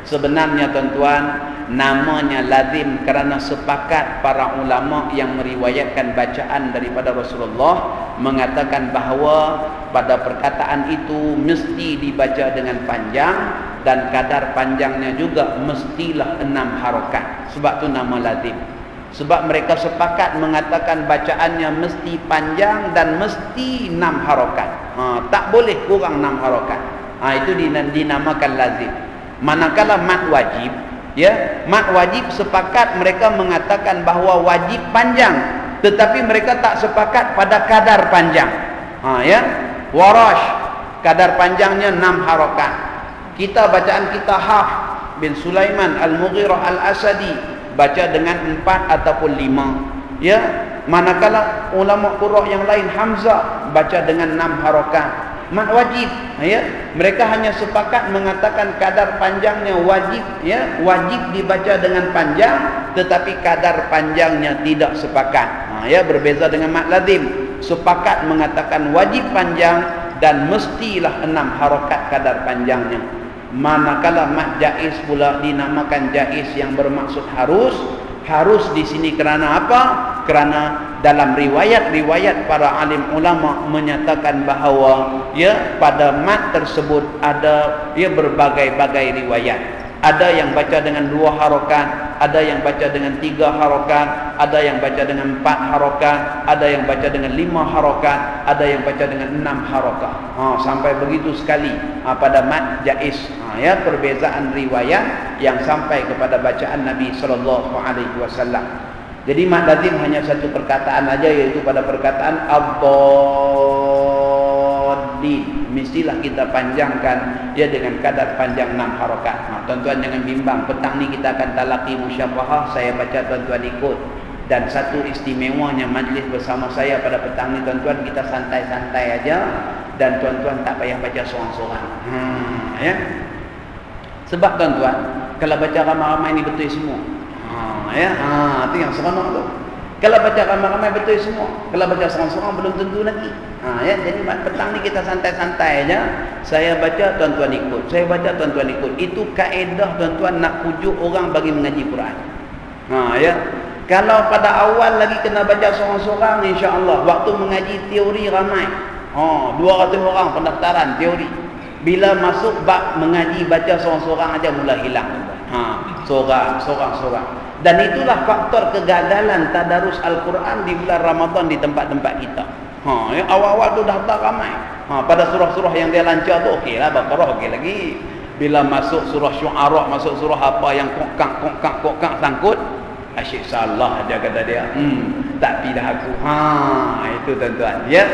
Sebenarnya tuan-tuan, namanya lazim kerana sepakat para ulama yang meriwayatkan bacaan daripada Rasulullah mengatakan bahawa pada perkataan itu mesti dibaca dengan panjang, dan kadar panjangnya juga mestilah 6 harakat. Sebab tu nama lazim. Sebab mereka sepakat mengatakan bacaannya mesti panjang dan mesti 6 harakat. Tak boleh kurang 6 harakat. Itu dinamakan lazim. Manakala mat wajib, ya, mat wajib sepakat mereka mengatakan bahawa wajib panjang, tetapi mereka tak sepakat pada kadar panjang. Ya, Warash kadar panjangnya 6 harakat. Kita bacaan kita Hafs bin Sulaiman Al-Mughirah Al-Asadi baca dengan 4 ataupun 5. Ya, manakala ulama qurra yang lain Hamzah baca dengan 6 harakat. Mat wajib, ya, mereka hanya sepakat mengatakan kadar panjangnya wajib, ya, wajib dibaca dengan panjang, tetapi kadar panjangnya tidak sepakat. Ya, berbeza dengan mat lazim, sepakat mengatakan wajib panjang dan mestilah 6 harakat kadar panjangnya. Manakala mat jaiz pula dinamakan jaiz yang bermaksud harus. Harus di sini kerana apa? Kerana dalam riwayat-riwayat para alim ulama menyatakan bahawa ya pada mat tersebut ada ya berbagai-bagai riwayat. Ada yang baca dengan 2 harakat, ada yang baca dengan 3 harakat, ada yang baca dengan 4 harakat, ada yang baca dengan 5 harakat, ada yang baca dengan 6 harakat. Sampai begitu sekali pada mat jaiz. Ya, perbezaan riwayat yang sampai kepada bacaan Nabi SAW. Jadi mat lazim hanya satu perkataan aja, yaitu pada perkataan ad-daddin. Mestilah kita panjangkan dia dengan kadar panjang 6 harakat. Tuan-tuan jangan bimbang, petang ni kita akan talaqi musyafahah, saya baca, tuan-tuan ikut. Dan satu istimewanya majlis bersama saya pada petang ni, tuan-tuan, kita santai-santai aja dan tuan-tuan tak payah baca seorang-seorang. Ya. Sebab tuan-tuan, kalau baca ramai-ramai ni betul semua. Ya, itu yang seronok tu. Kalau baca ramai-ramai betul semua. Kalau baca seorang-seorang belum tentu lagi. Ya, jadi petang ni kita santai-santai aja. Saya baca, tuan-tuan ikut. Saya baca, tuan-tuan ikut. Itu kaedah tuan-tuan nak pujuk orang bagi mengaji Quran. Ya. Kalau pada awal lagi kena baca seorang-seorang, insya-Allah waktu mengaji teori ramai. 200 orang pendaftaran teori. Bila masuk bab mengaji baca seorang-seorang aja mula hilang. Seorang-seorang. Dan itulah faktor kegagalan tadarus Al-Quran di bulan Ramadan di tempat-tempat kita. Yang awal-awal tu dah tak ramai. Pada surah-surah yang dia lancar tu okeylah, Baqarah okey lagi. Bila masuk surah Syu'ara, masuk surah apa yang kokak sangkut, asyik salah aja kata dia. Tak pilih aku. Itu tuan-tuan. Ya.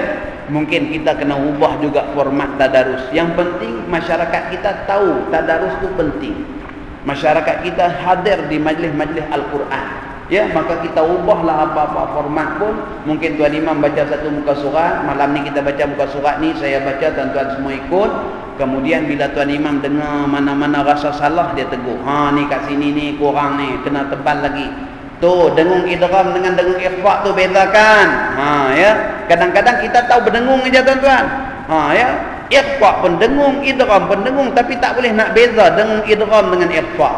Mungkin kita kena ubah juga format tadarus. Yang penting masyarakat kita tahu tadarus tu penting. Masyarakat kita hadir di majlis-majlis Al-Quran. Ya, maka kita ubahlah apa-apa format pun. Mungkin Tuan Imam baca satu muka surat, malam ni kita baca muka surat ni, saya baca, tuan-tuan semua ikut. Kemudian bila Tuan Imam dengar mana-mana rasa salah, dia tegur. Ni kat sini ni kurang ni, kena tebal lagi. Tu dengung idgham dengan dengung ikhfa tu bezakan. Ya. Kadang-kadang kita tahu berdengung aja tuan-tuan. Ya. Ikhfa pun dengung, idgham pun dengung, tapi tak boleh nak beza dengung idgham dengan ikhfa.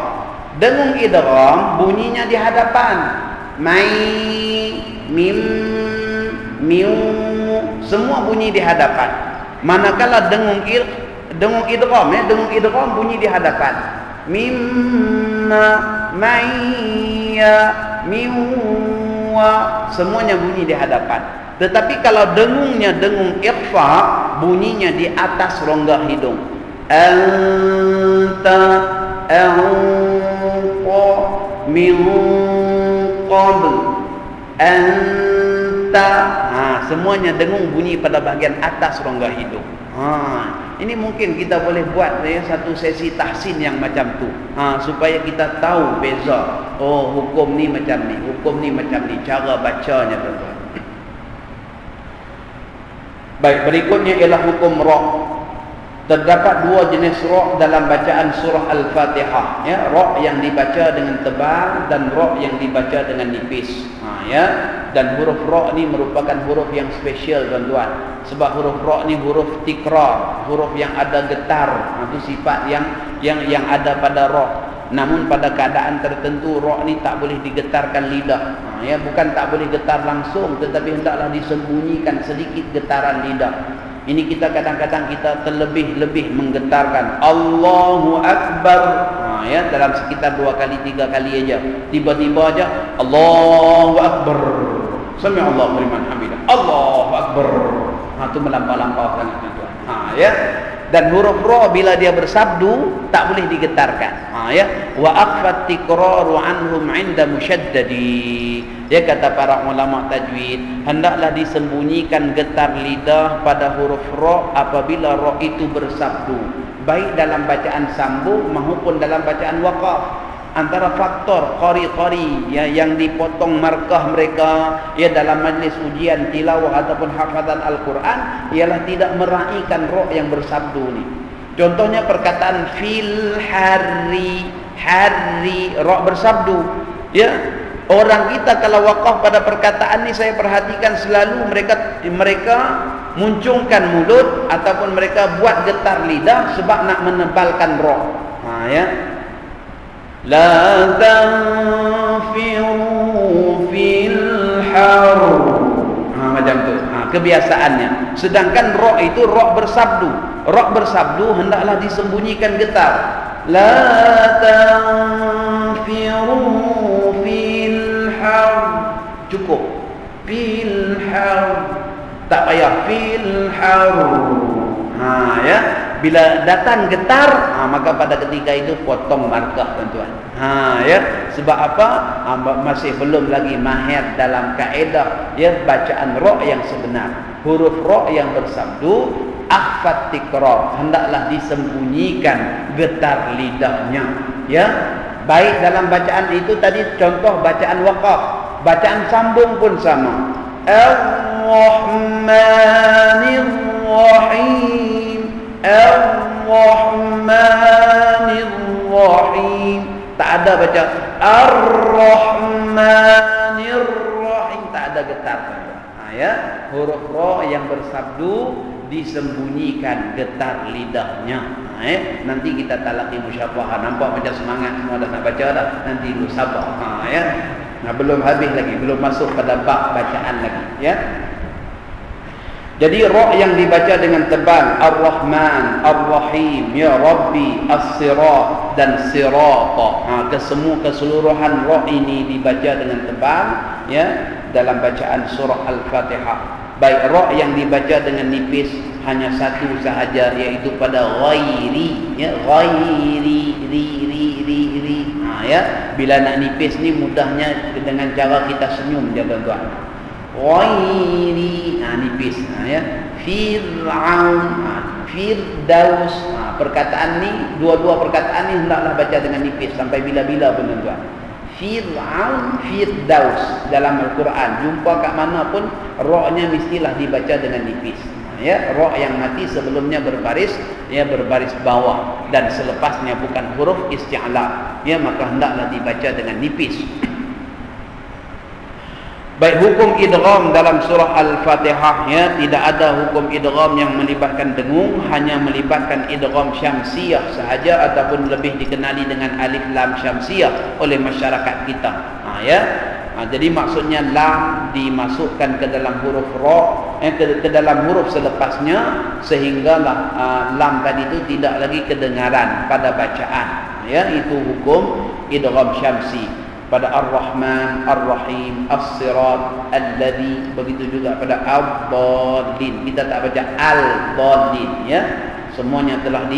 Dengung idgham bunyinya di hadapan. Mai mim, miu, semua bunyi di hadapan. Manakala dengung idgham, dengung idgham bunyi di hadapan. Mimma, maiya, miwa, semuanya bunyi di hadapan. Tetapi kalau dengungnya dengung ikhfa, bunyinya di atas rongga hidung. Anta, anqa, min qabl, anta. Semuanya dengung bunyi pada bahagian atas rongga hidung. Ini mungkin kita boleh buat satu sesi tahsin yang macam tu, supaya kita tahu beza. Oh, hukum ni macam ni, hukum ni macam ni, cara bacanya tuan-tuan. Baik, berikutnya ialah hukum ra'. Terdapat dua jenis ra' dalam bacaan surah Al-Fatihah, ya, ra' yang dibaca dengan tebal dan ra' yang dibaca dengan nipis. Dan huruf ra' ni merupakan huruf yang spesial tuan-tuan. Sebab huruf ra' ni huruf tikrar, huruf yang ada getar. Itu sifat yang ada pada ra'. Namun pada keadaan tertentu ra' ni tak boleh digetarkan lidah. Bukan tak boleh getar langsung, tetapi hendaklah disembunyikan sedikit getaran lidah. Ini kita kadang-kadang kita terlebih-lebih menggetarkan Allahu Akbar. Dalam sekitar 2 kali 3 kali aja. Tiba-tiba aja Allahu Akbar. Sami'allahu liman hamidah. Allahu Akbar. Itu melampau-lampau sangat tuan-tuan. Dan huruf ra bila dia bersabdu tak boleh digetarkan. Wa akhfat tikraru anhum 'inda musyaddadi. Dia kata para ulama tajwid, hendaklah disembunyikan getar lidah pada huruf ra apabila ra itu bersabdu, baik dalam bacaan sambung maupun dalam bacaan waqaf. Antara faktor qari-qari yang dipotong markah mereka dalam majlis ujian tilawah ataupun hafazan Al-Quran ialah tidak meraihkan ra yang bersabdu ni. Contohnya perkataan fil hari, ra bersabdu. Orang kita kalau waqaf pada perkataan ni, saya perhatikan selalu mereka muncungkan mulut ataupun mereka buat getar lidah sebab nak menebalkan ra. La tanfiru fil har. Macam tu. Kebiasaannya. Sedangkan ra itu ra bersabdu. Ra bersabdu hendaklah disembunyikan getar. La tanfiru fil har. Cukup. Fil har. Tak payah fil har. Bila datang getar, maka pada ketika itu potong markah tuan-tuan. Sebab apa? Masih belum lagi mahir dalam kaedah bacaan ra yang sebenar. Huruf ra yang bersabdu akhfat tikrar, hendaklah disembunyikan getar lidahnya. Baik dalam bacaan itu tadi contoh bacaan waqaf, bacaan sambung pun sama. Ar-Rahmanir Rahim, Ar-Rahmanir Rahim. Tak ada baca Ar-Rahmanir Rahim, tak ada getar. Huruf ra yang bersabdu disembunyikan getar lidahnya. Nanti kita talaqi musyafahah. Nampak macam semangat semua dah nak baca dah. Nanti dulu sabar. Belum habis lagi, belum masuk pada bab bacaan lagi. Jadi ra yang dibaca dengan tebal, Ar-Rahman, Ar-Rahim, Ya Rabbi, As-Sirat dan Sirata. Keseluruhan ra ini dibaca dengan tebal dalam bacaan surah Al-Fatihah. Baik ra yang dibaca dengan nipis hanya satu sahaja, iaitu pada ghairi, ghairi, ri. Bila nak nipis ni mudahnya dengan cara kita senyum je tuan-tuan. Ghairi, nipis. Fir'aun, Firdaus. Perkataan ni, dua-dua perkataan ni hendaklah baca dengan nipis sampai bila-bila pun tuan-tuan. Fir'aun, Firdaus dalam Al-Quran jumpa kat mana pun ra-nya mestilah dibaca dengan nipis. Ra yang mati sebelumnya berbaris berbaris bawah dan selepasnya bukan huruf isti'la, maka hendaklah dibaca dengan nipis. Baik, hukum idgham dalam surah Al-Fatihah, tidak ada hukum idgham yang melibatkan dengung, hanya melibatkan idgham syamsiyah sahaja ataupun lebih dikenali dengan alif lam syamsiyah oleh masyarakat kita. Jadi maksudnya lam dimasukkan ke dalam huruf ra, ke dalam huruf selepasnya, sehinggalah lam tadi itu tidak lagi kedengaran pada bacaan. Ya, itu hukum idgham syamsi pada Ar-Rahman, Ar-Rahim, As-Sirat, Alladhi. Begitu juga pada Ad-Dallin. Kita tak baca Al-Dallin, ya. Semuanya telah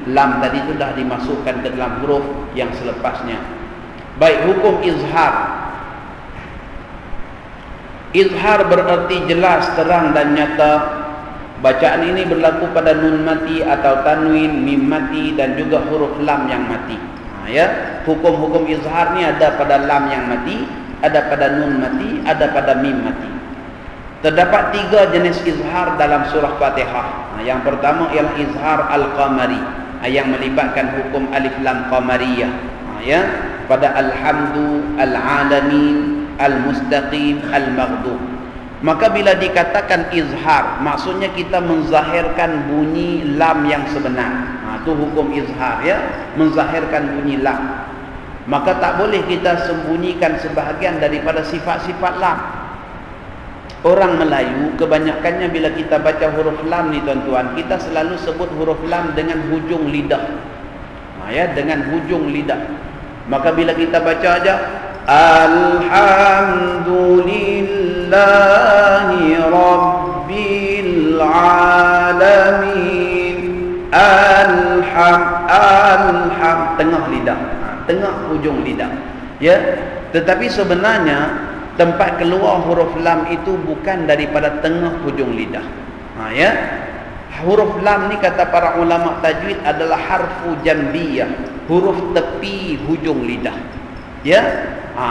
lam tadi itu dah dimasukkan ke dalam huruf yang selepasnya. Baik, hukum izhar. Izhar berarti jelas, terang dan nyata. Bacaan ini berlaku pada nun mati atau tanwin, mim mati dan juga huruf lam yang mati. Ya, hukum-hukum izhar ni ada pada lam yang mati, ada pada nun mati, ada pada mim mati. Terdapat 3 jenis izhar dalam surah Fatihah. Yang pertama ialah izhar al-qamari, yang melibatkan hukum alif lam qamariyah. Ya, pada alhamdu, al-alamin, al-mustaqim, al-maghdub. Maka bila dikatakan izhar, maksudnya kita menzahirkan bunyi lam yang sebenar. Itu hukum izhar, ya, menzahirkan bunyi lam. Maka tak boleh kita sembunyikan sebahagian daripada sifat-sifat lam. Orang Melayu kebanyakannya bila kita baca huruf lam ni tuan-tuan, kita selalu sebut huruf lam dengan hujung lidah. Ya, dengan hujung lidah. Maka bila kita baca aja alhamdulillahi rabbil alamin, alham, tengah lidah, tengah hujung lidah. Ya, tetapi sebenarnya tempat keluar huruf lam itu bukan daripada tengah hujung lidah. Ya, huruf lam ni kata para ulama tajwid adalah harfu jambiyah, huruf tepi hujung lidah. Ya,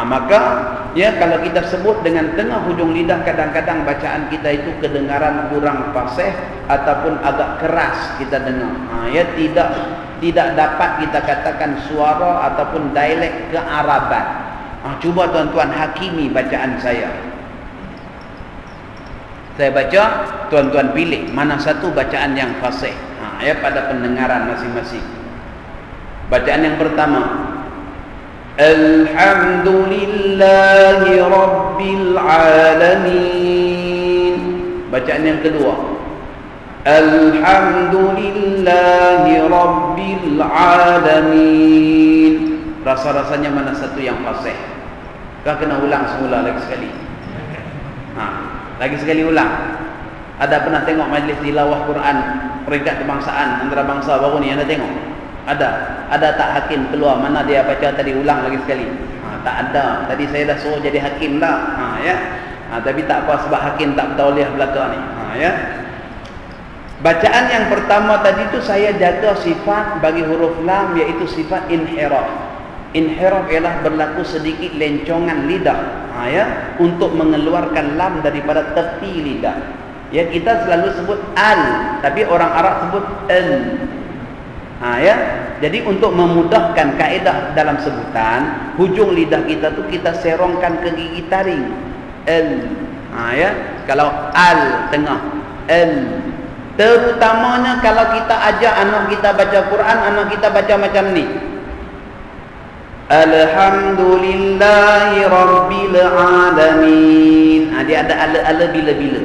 maka ya, kalau kita sebut dengan tengah hujung lidah, kadang-kadang bacaan kita itu kedengaran kurang fasih ataupun agak keras kita dengar. Ya, tidak dapat kita katakan suara ataupun dialek kearaban. Cuba tuan-tuan hakimi bacaan saya. Saya baca, tuan-tuan pilih mana satu bacaan yang fasih. Ya, pada pendengaran masing-masing. Bacaan yang pertama, alhamdulillahi rabbil alamin. Bacaan yang kedua, alhamdulillahi rabbil alamin. Rasa-rasanya mana satu yang fasih? Kau kena ulang semula lagi sekali. Lagi sekali ulang. Ada pernah tengok majlis tilawah Quran peringkat kebangsaan antarabangsa baru ni? Anda tengok? Ada tak hakim keluar mana dia baca tadi, ulang lagi sekali? Tak ada. Tadi saya dah suruh jadi hakim dah. Ya. Tapi tak apa sebab hakim tak bertauliah belaka ni. Ya. Bacaan yang pertama tadi tu saya jaga sifat bagi huruf lam, iaitu sifat inhiraf. Inhiraf ialah berlaku sedikit lencongan lidah, ya, untuk mengeluarkan lam daripada tepi lidah. Ya, kita selalu sebut al, tapi orang Arab sebut al. Ya, jadi untuk memudahkan kaedah dalam sebutan, hujung lidah kita tu kita serongkan ke gigi taring. Al. Ya, kalau al tengah, al. Terutamanya kalau kita ajak anak kita baca Quran, anak kita baca macam ni. Alhamdulillahi rabbil alamin. Dia ada ala-ala bila-bila.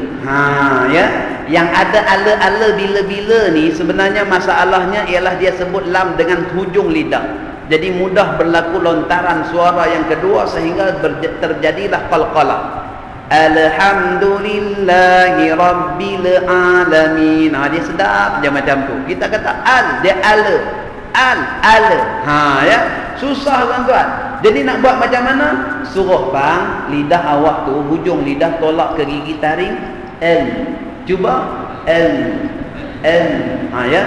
Ya. Yang ada ala-ala bila-bila ni sebenarnya masalahnya ialah dia sebut lam dengan hujung lidah. Jadi mudah berlaku lontaran suara yang kedua sehingga terjadilah qalqalah. Alhamdulillahi rabbil alamin. Dia sedap je macam tu. Kita kata al, dia ala. Al. Ya. Susah tuan-tuan. Jadi nak buat macam mana? Suruh bang, lidah awak tu, hujung lidah tolak ke gigi taring. L. Cuba. L. Ya.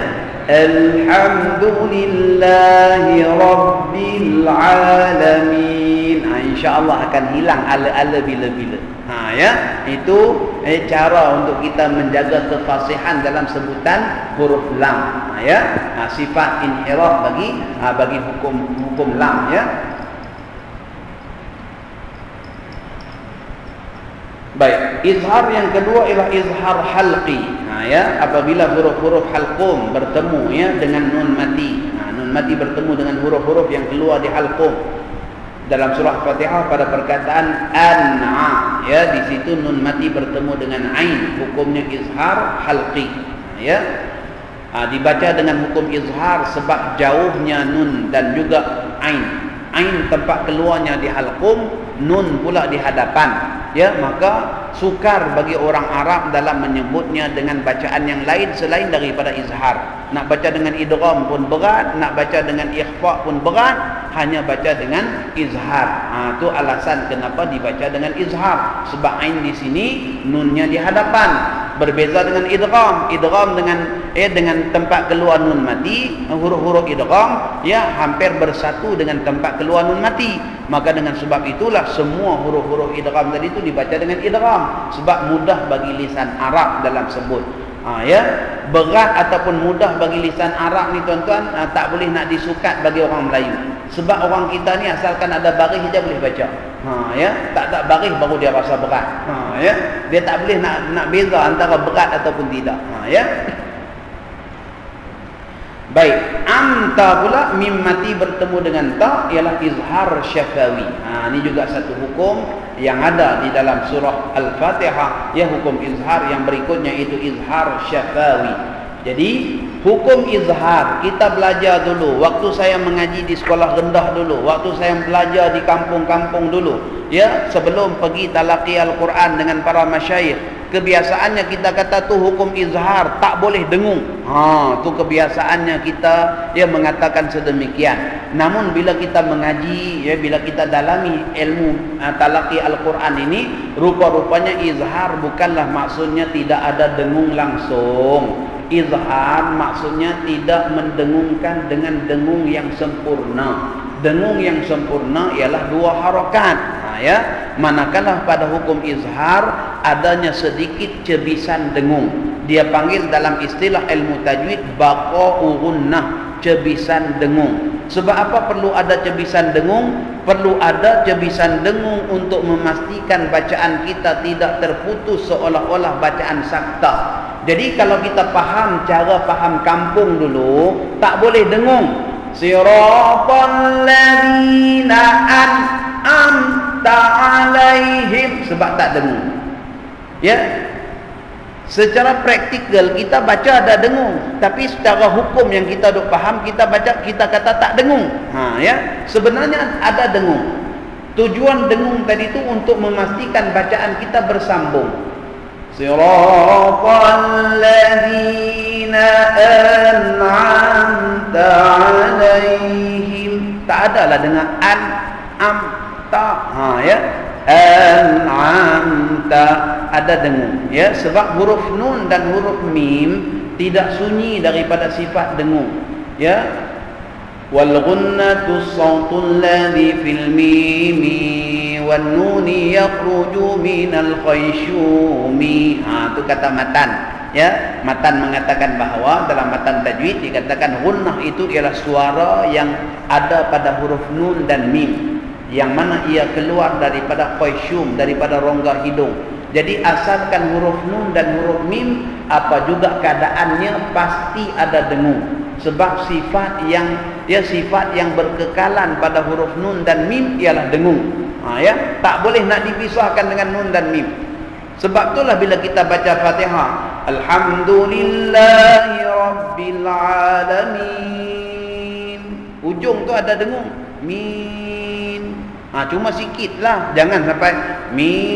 Alhamdulillahi rabbil alamin. InsyaAllah akan hilang ala-ala bila-bila. Ya. Itu cara untuk kita menjaga kefasihan dalam sebutan huruf lam. Ya. Sifat inhiraf bagi hukum lam. Ya. Baik, izhar yang kedua ialah izhar halqi. Ya, apabila huruf-huruf halqum bertemu, ya, dengan nun mati. Nun mati bertemu dengan huruf-huruf yang keluar di halqum. dalam surah Fatihah pada perkataan an'a, ya, di situ nun mati bertemu dengan ain, hukumnya izhar halqi, ya. Dibaca dengan hukum izhar sebab jauhnya nun dan juga ain. Ain tempat keluarnya di halqum, nun pula di hadapan, ya, maka sukar bagi orang Arab dalam menyebutnya dengan bacaan yang lain selain daripada izhar. Nak baca dengan idgham pun berat, nak baca dengan ikhfa pun berat, hanya baca dengan izhar. Itu alasan kenapa dibaca dengan izhar, sebab ain di sini, nunnya di hadapan. Berbeza dengan idgham. Idgham dengan tempat keluar nun mati, huruf-huruf idgham, ya, hampir bersatu dengan tempat keluar nun mati. Maka dengan sebab itulah semua huruf-huruf idgham tadi itu dibaca dengan idgham, sebab mudah bagi lisan Arab dalam sebut. Ya, berat ataupun mudah bagi lisan Arab ni tuan-tuan, tak boleh nak disukat bagi orang Melayu. Sebab orang kita ni asalkan ada baris dia boleh baca. Ya, tak baris baru dia rasa berat. Ya, dia tak boleh nak beza antara berat ataupun tidak. Ya. Baik, amta pula mim mati bertemu dengan ta ialah izhar syafawi. Ini juga satu hukum yang ada di dalam surah Al-Fatihah, ya, hukum izhar yang berikutnya itu izhar syafawi. Jadi hukum izhar kita belajar dulu waktu saya mengaji di sekolah rendah dulu, waktu saya belajar di kampung-kampung dulu, ya, sebelum pergi talaqi Al-Quran dengan para masyayikh. Kebiasaannya kita kata tu hukum izhar, tak boleh dengung. Tu kebiasaannya kita, ya, mengatakan sedemikian. Namun bila kita mengaji, ya, bila kita dalami ilmu talaqi Al-Quran ini, rupa-rupanya izhar bukanlah maksudnya tidak ada dengung langsung. Izhar maksudnya tidak mendengungkan dengan dengung yang sempurna. Dengung yang sempurna ialah 2 harakat, ya. Manakala pada hukum izhar adanya sedikit cebisan dengung. Dia panggil dalam istilah ilmu tajwid baqa'u gunnah, cebisan dengung. Sebab apa perlu ada cebisan dengung? Perlu ada cebisan dengung untuk memastikan bacaan kita tidak terputus seolah-olah bacaan sakta. Jadi kalau kita faham cara faham kampung dulu, tak boleh dengung. Siratal ladzina an'amta alaihim, sebab tak dengung. Ya. Secara praktikal kita baca ada dengung, tapi secara hukum yang kita duk faham, kita baca kita kata tak dengung. Ya, sebenarnya ada dengung. Tujuan dengung tadi itu untuk memastikan bacaan kita bersambung. Siratal ladzina an'amta alaihim. Tak adalah dengan an'amta, ya. An'amta ada dengung, ya, sebab huruf nun dan huruf mim tidak sunyi daripada sifat dengung, ya. Wal ghunnatu as-sautul ladzi fil mimi wan nuni yakhruju minal khayshumi. Itu kata matan, ya. Matan mengatakan bahawa dalam matan tajwid dikatakan ghunnah itu ialah suara yang ada pada huruf nun dan mim, yang mana ia keluar daripada khayshum, daripada rongga hidung. Jadi asalkan huruf nun dan huruf mim, apa juga keadaannya pasti ada dengung. Sebab sifat yang berkekalan pada huruf nun dan mim ialah dengung. Ya, tak boleh nak dipisahkan dengan nun dan mim. Sebab itulah bila kita baca Fatihah, alhamdulillahi rabbil alamin, ujung tu ada dengung, mim. Cuma sikit lah, jangan sampai min.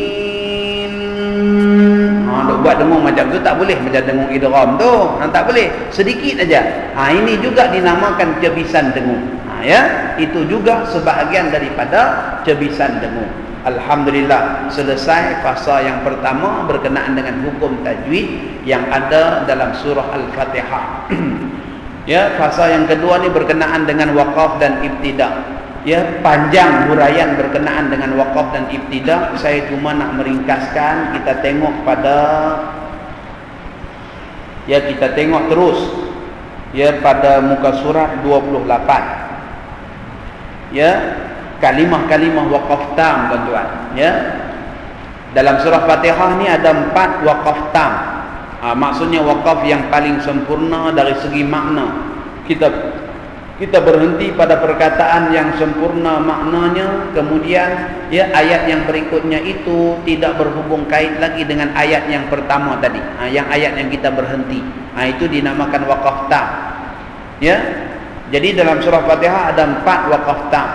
Duk buat dengung macam tu tak boleh, macam dengung idgham tu, tak boleh, sedikit aja. Ini juga dinamakan cebisan dengung. Ya, itu juga sebahagian daripada cebisan dengung. Alhamdulillah, selesai fasa yang pertama berkenaan dengan hukum tajwid yang ada dalam surah Al-Fatihah. Ya, fasa yang kedua ni berkenaan dengan waqaf dan ibtida. Ya, panjang huraian berkenaan dengan waqaf dan ibtida. Saya cuma nak meringkaskan. Kita tengok kita tengok terus, ya, pada muka surat 28. Ya, kalimah-kalimah waqaf tam, tuan-tuan. Ya, dalam surah Fatihah ni ada 4 waqaf tam. Maksudnya waqaf yang paling sempurna dari segi makna. kita berhenti pada perkataan yang sempurna maknanya, kemudian ya ayat yang berikutnya itu tidak berhubung kait lagi dengan ayat yang pertama tadi, yang ayat yang kita berhenti, itu dinamakan waqaf tam. Ya, jadi dalam surah Fatihah ada 4 waqaf tam.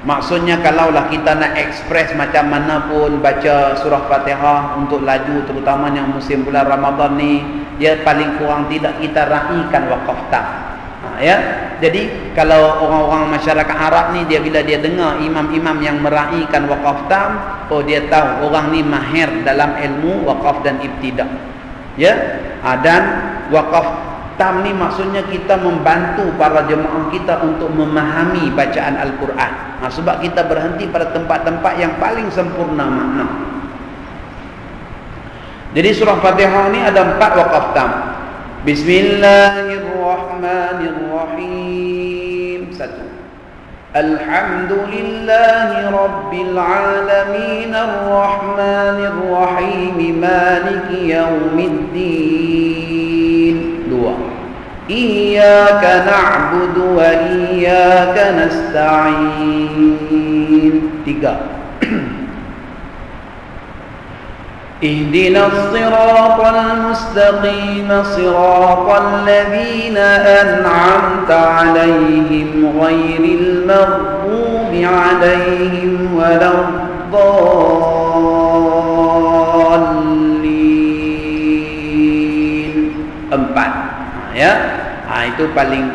Maksudnya kalaulah kita nak ekspres macam mana pun baca surah Fatihah untuk laju, terutamanya musim bulan Ramadan ni, ya paling kurang tidak kita raikan waqaf tam. Ya, jadi kalau orang-orang masyarakat Arab ni, dia bila dia dengar imam-imam yang meraihkan waqaf tam, oh dia tahu orang ni mahir dalam ilmu waqaf dan ibtida. Ya, dan waqaf tam ni maksudnya kita membantu para jemaah kita untuk memahami bacaan Al-Quran. Sebab kita berhenti pada tempat-tempat yang paling sempurna makna. Jadi surah Fatihah ni ada 4 waqaf tam. Bismillahirrahmanirrahim. 1. Alhamdulillahi rabbil alamin arrahmanirrahim maliki yaumiddin. 2. Iyyaka na'budu wa iyyaka nasta'in. 3. اهدنا الصراط المستقيم صراط الذين أنعمت عليهم غير المغضوب عليهم ولا الضالين. 4. Ya, itu paling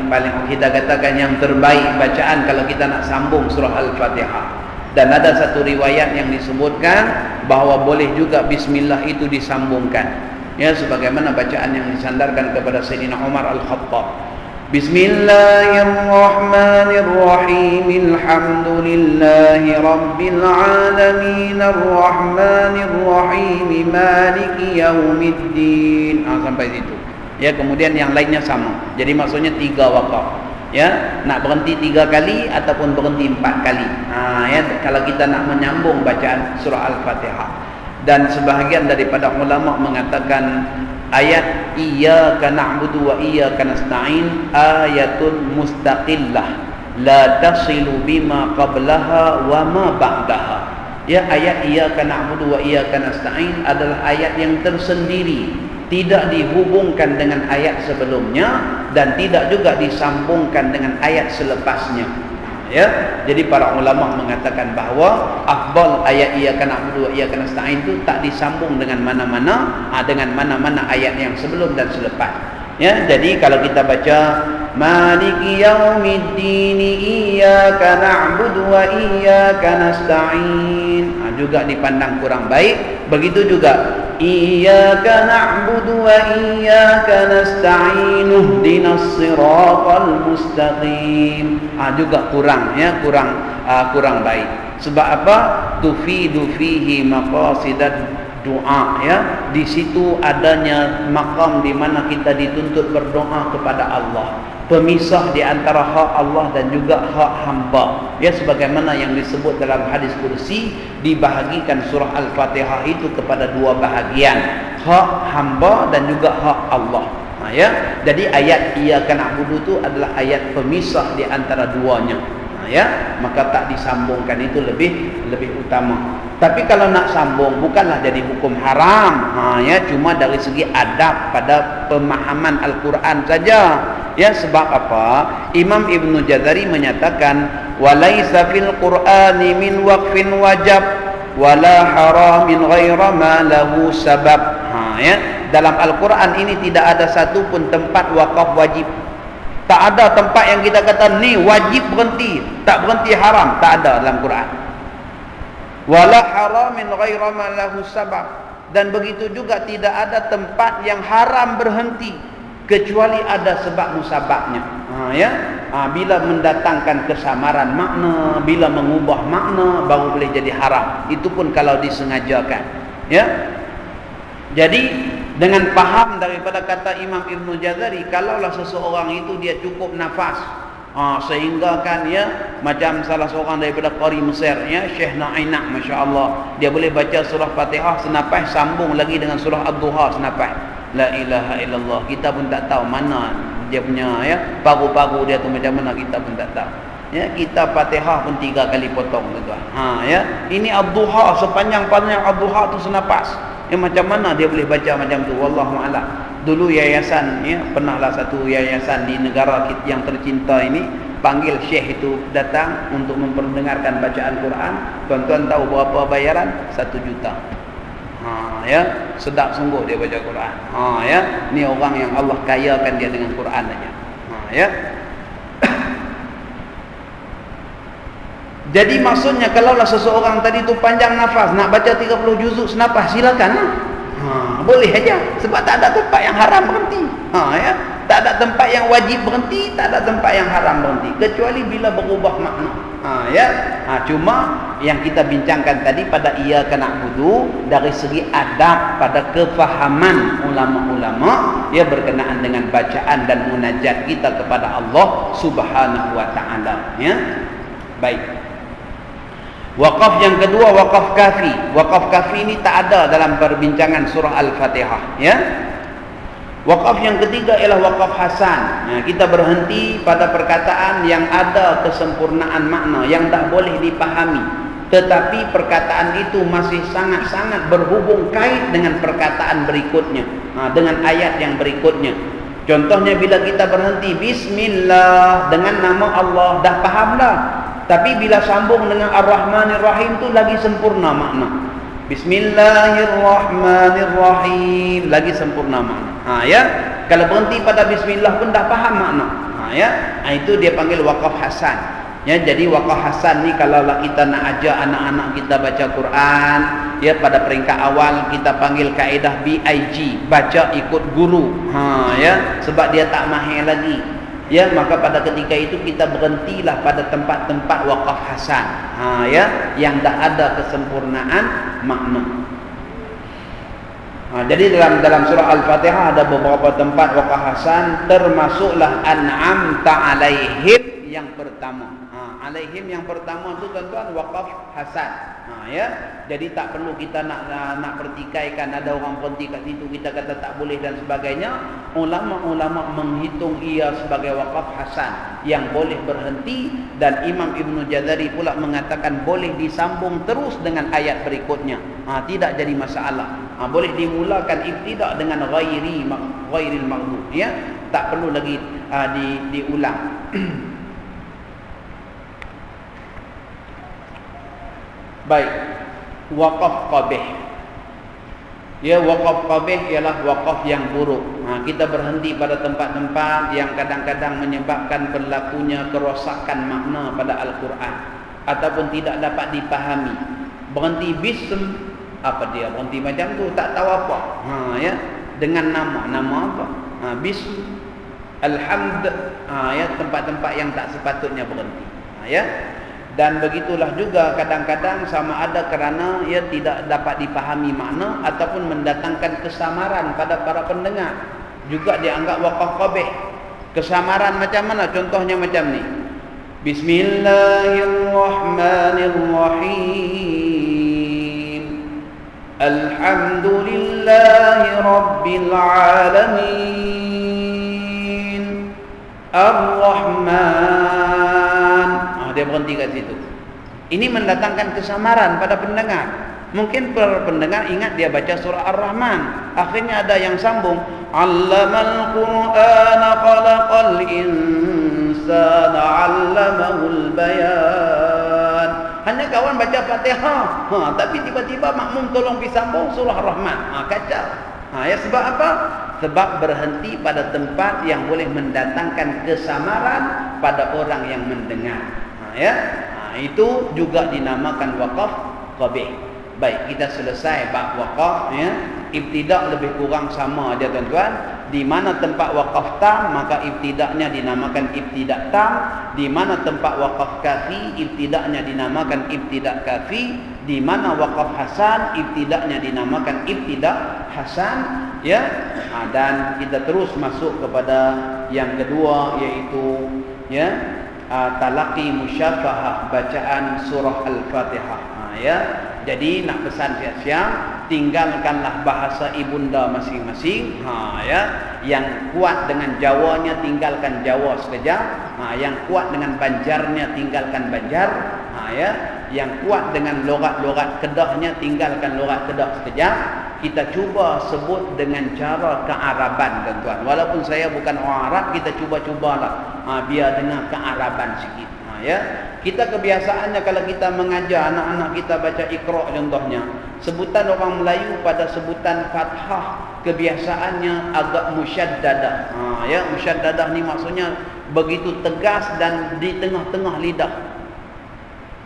kita katakan yang terbaik bacaan kalau kita nak sambung surah Al-Fatihah. Dan ada satu riwayat yang disebutkan bahawa boleh juga bismillah itu disambungkan, ya, sebagaimana bacaan yang disandarkan kepada Sayyidina Umar Al-Khattab. Bismillahirrahmanirrahim. Alhamdulillahi rabbil alamin arrahmanirrahim maliki yaumiddin. Sampai situ. Ya, kemudian yang lainnya sama. Jadi maksudnya 3 waqaf. Ya, nak berhenti 3 kali ataupun berhenti 4 kali. Ya, kalau kita nak menyambung bacaan surah Al-Fatihah. Dan sebahagian daripada ulama mengatakan ayat iyyaka na'budu wa iyyaka nasta'in ayatun mustaqillah la tasilu bima qablaha wa ma ba'daha. Ya, ayat iyyaka na'budu wa iyyaka nasta'in adalah ayat yang tersendiri, tidak dihubungkan dengan ayat sebelumnya dan tidak juga disambungkan dengan ayat selepasnya. Ya, jadi para ulama mengatakan bahawa afdal ayat iyyaka na'budu wa iyyaka nasta'in itu tak disambung dengan mana-mana ayat yang sebelum dan selepas. Ya, jadi kalau kita baca maliki yaumiddin iyyaka na'budu wa iyyaka nasta'in, juga dipandang kurang baik. Begitu juga iyyaka na'budu wa iyyaka nasta'in ihdinas siratal mustaqim, juga kurang, ya, kurang baik. Sebab apa? Tufidu fihi maqasidat doa, ya, di situ adanya makam di mana kita dituntut berdoa kepada Allah, pemisah di antara hak Allah dan juga hak hamba, ya, sebagaimana yang disebut dalam hadis kursi, dibahagikan surah Al-Fatihah itu kepada 2 bahagian, hak hamba dan juga hak Allah. Ya, jadi ayat iyyaka na'budu itu adalah ayat pemisah di antara duanya. Ya, maka tak disambungkan itu lebih utama. Tapi kalau nak sambung bukanlah jadi hukum haram, ya, cuma dari segi adab pada pemahaman Al-Quran saja. Ya, sebab apa? Imam Ibnu Jazari menyatakan walaisa fil Qur'ani min waqfin wajab wala haramin ghaira ma lahu sabab. Ya, dalam Al-Quran ini tidak ada satu pun tempat wakaf wajib. Tak ada tempat yang kita kata ni wajib berhenti, tak berhenti haram, tak ada dalam Quran. Wala haramin ghaira ma lahu sabab, dan begitu juga tidak ada tempat yang haram berhenti kecuali ada sebab musababnya. Ya, bila mendatangkan kesamaran makna, bila mengubah makna baru boleh jadi haram. Itu pun kalau disengajakan. Ya. Jadi dengan faham daripada kata Imam Ibnu Jazari, kalaulah seseorang itu dia cukup nafas, sehingga kan, ya, macam salah seorang daripada qari Mesir, ya, Syekh Na'inak, masya-Allah, dia boleh baca surah Fatihah senapas sambung lagi dengan surah Ad-Duha senapas. La ilaha illallah. Kita pun tak tahu mana dia punya ya paru-paru dia tu macam mana kita pun tak tahu. Ya, kita Fatihah pun 3 kali potong tuan. Ya, ini ad-duha, sepanjang ad-duha tu senapas. Ya, macam mana dia boleh baca macam tu? Wallahu a'lam. Dulu yayasan ya, pernahlah satu yayasan di negara kita yang tercinta ini panggil syekh itu datang untuk memperdengarkan bacaan Quran. Tuan-tuan tahu berapa bayaran? 1 juta. Ya, sedap sungguh dia baca Quran. Ya, ni orang yang Allah kayakan dia dengan Quran aja. Ya. Jadi maksudnya kalaulah seseorang tadi tu panjang nafas nak baca 30 juzuk senapas, silakan. Boleh aja, sebab tak ada tempat yang haram berhenti. Ya, tak ada tempat yang wajib berhenti, tak ada tempat yang haram berhenti, kecuali bila berubah makna. Ya, cuma yang kita bincangkan tadi pada iyyaka na'budu dari segi adab pada kefahaman ulama-ulama ya berkenaan dengan bacaan dan munajat kita kepada Allah Subhanahu wa taala. Ya, baik. Waqaf yang kedua, waqaf kafi. Waqaf kafi ini tak ada dalam perbincangan surah Al-Fatihah. Ya. Waqaf yang ketiga ialah waqaf hasan. Kita berhenti pada perkataan yang ada kesempurnaan makna, yang tak boleh dipahami, tetapi perkataan itu masih sangat-sangat berhubung kait dengan perkataan berikutnya, dengan ayat yang berikutnya. Contohnya bila kita berhenti Bismillah dengan nama Allah, dah faham dah. Tapi bila sambung dengan Ar-Rahmanir Rahim tu lagi sempurna makna. Bismillahirrahmanirrahim lagi sempurna makna. Ya, kalau berhenti pada Bismillah pun dah faham makna. Ya, itu dia panggil waqaf hasan. Ya, jadi waqaf hasan ni kalau kita nak ajar anak-anak kita baca Quran, ya pada peringkat awal kita panggil kaedah BIG, baca ikut guru. Ya, sebab dia tak mahir lagi. Ya, maka pada ketika itu kita berhentilah pada tempat-tempat waqaf hasan. Ya, yang dah ada kesempurnaan makna. Jadi dalam surah Al-Fatihah ada beberapa tempat waqaf hasan, termasuklah an'amta alaihim yang pertama. Alaihim yang pertama tu tuan-tuan waqaf hasan. Ya, jadi tak perlu kita nak pertikaikan ada orang berhenti kat situ kita kata tak boleh dan sebagainya. Ulama-ulama menghitung ia sebagai waqaf hasan yang boleh berhenti, dan Imam Ibn Jazari pula mengatakan boleh disambung terus dengan ayat berikutnya. Tidak jadi masalah. Boleh dimulakan ibtidak dengan ghairil maghdub. Ya, tak perlu lagi diulang. Baik, waqaf qabih. Ya, waqaf qabih ialah waqaf yang buruk. Kita berhenti pada tempat-tempat yang kadang-kadang menyebabkan berlakunya kerosakan makna pada Al-Quran ataupun tidak dapat dipahami. Berhenti bism, apa dia berhenti macam tu, tak tahu apa. Ya, dengan nama apa? Bism, alhamd, ya, tempat-tempat yang tak sepatutnya berhenti. Ya. Dan begitulah juga kadang-kadang sama ada kerana ia tidak dapat dipahami makna ataupun mendatangkan kesamaran pada para pendengar, juga dianggap waqaf qabih. Kesamaran macam mana? Contohnya macam ni. Bismillahirrahmanirrahim. Alhamdulillahi rabbil alamin. Ar-Rahman. Dia berhenti kat situ. Ini mendatangkan kesamaran pada pendengar. Mungkin para pendengar ingat dia baca surah Ar-Rahman, akhirnya ada yang sambung Allamal Qur'ana khalaqal insana 'allamahul bayan. Hanya kawan baca Fatihah, tapi tiba-tiba makmum tolong disambung surah Ar-Rahman. Kacau. Ya, sebab apa? Sebab berhenti pada tempat yang boleh mendatangkan kesamaran pada orang yang mendengar. Ya, itu juga dinamakan waqaf qabih. Baik, kita selesai bab waqaf. Ya, ibtidak lebih kurang sama aja tuan-tuan. Di mana tempat waqaf tam, maka ibtidaknya dinamakan ibtidak tam. Di mana tempat waqaf kafi, ibtidaknya dinamakan ibtidak kafi. Di mana waqaf hasan, ibtidaknya dinamakan ibtidak hasan. Ya, dan kita terus masuk kepada yang kedua, iaitu ya talaqi musyafahah, bacaan surah Al-Fatihah. Ya, jadi nak pesan siap-siap tinggalkanlah bahasa ibunda masing-masing. Ya, yang kuat dengan Jawanya tinggalkan Jawa sekejap. Yang kuat dengan Banjarnya tinggalkan Banjar. Ya, yang kuat dengan logat-logat Kedahnya tinggalkan logat Kedah sekejap. Kita cuba sebut dengan cara kearaban, tuan-tuan. Walaupun saya bukan orang Arab, kita cuba-cubalah biar dengar kearaban sikit. Ya, kita kebiasaannya kalau kita mengajar anak-anak kita baca Iqra contohnya, sebutan orang Melayu pada sebutan fathah kebiasaannya agak musyaddadah. Ya, musyaddadah ni maksudnya begitu tegas dan di tengah-tengah lidah.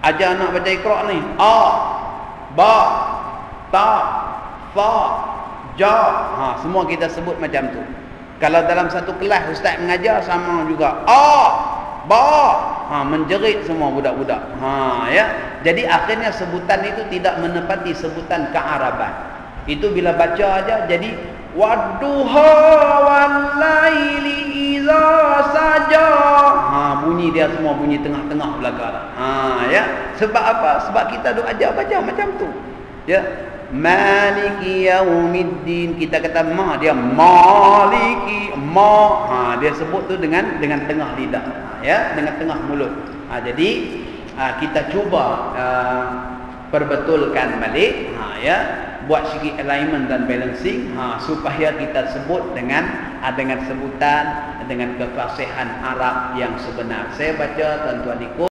Ajar anak baca Iqra ni, a, ba, ta, fa, ja. Semua kita sebut macam tu. Kalau dalam satu kelas ustaz mengajar sama juga, a, ba, menjerit semua budak-budak. Ya. Jadi akhirnya sebutan itu tidak menepati sebutan kearaban. Itu bila baca aja jadi wadduha walaili iza saja. Bunyi dia semua bunyi tengah-tengah belakang. Ya. Sebab apa? Sebab kita duk ajar baca macam tu. Ya. Maliki yaumiddin, kita kata ma, dia maliki ma. Dia sebut tu dengan tengah lidah. Ya, dengan tengah mulut. Jadi kita cuba perbetulkan balik. Ya, buat sikit alignment dan balancing supaya kita sebut dengan sebutan dengan kefasihan Arab yang sebenar. Saya baca, tuan-tuan ikut.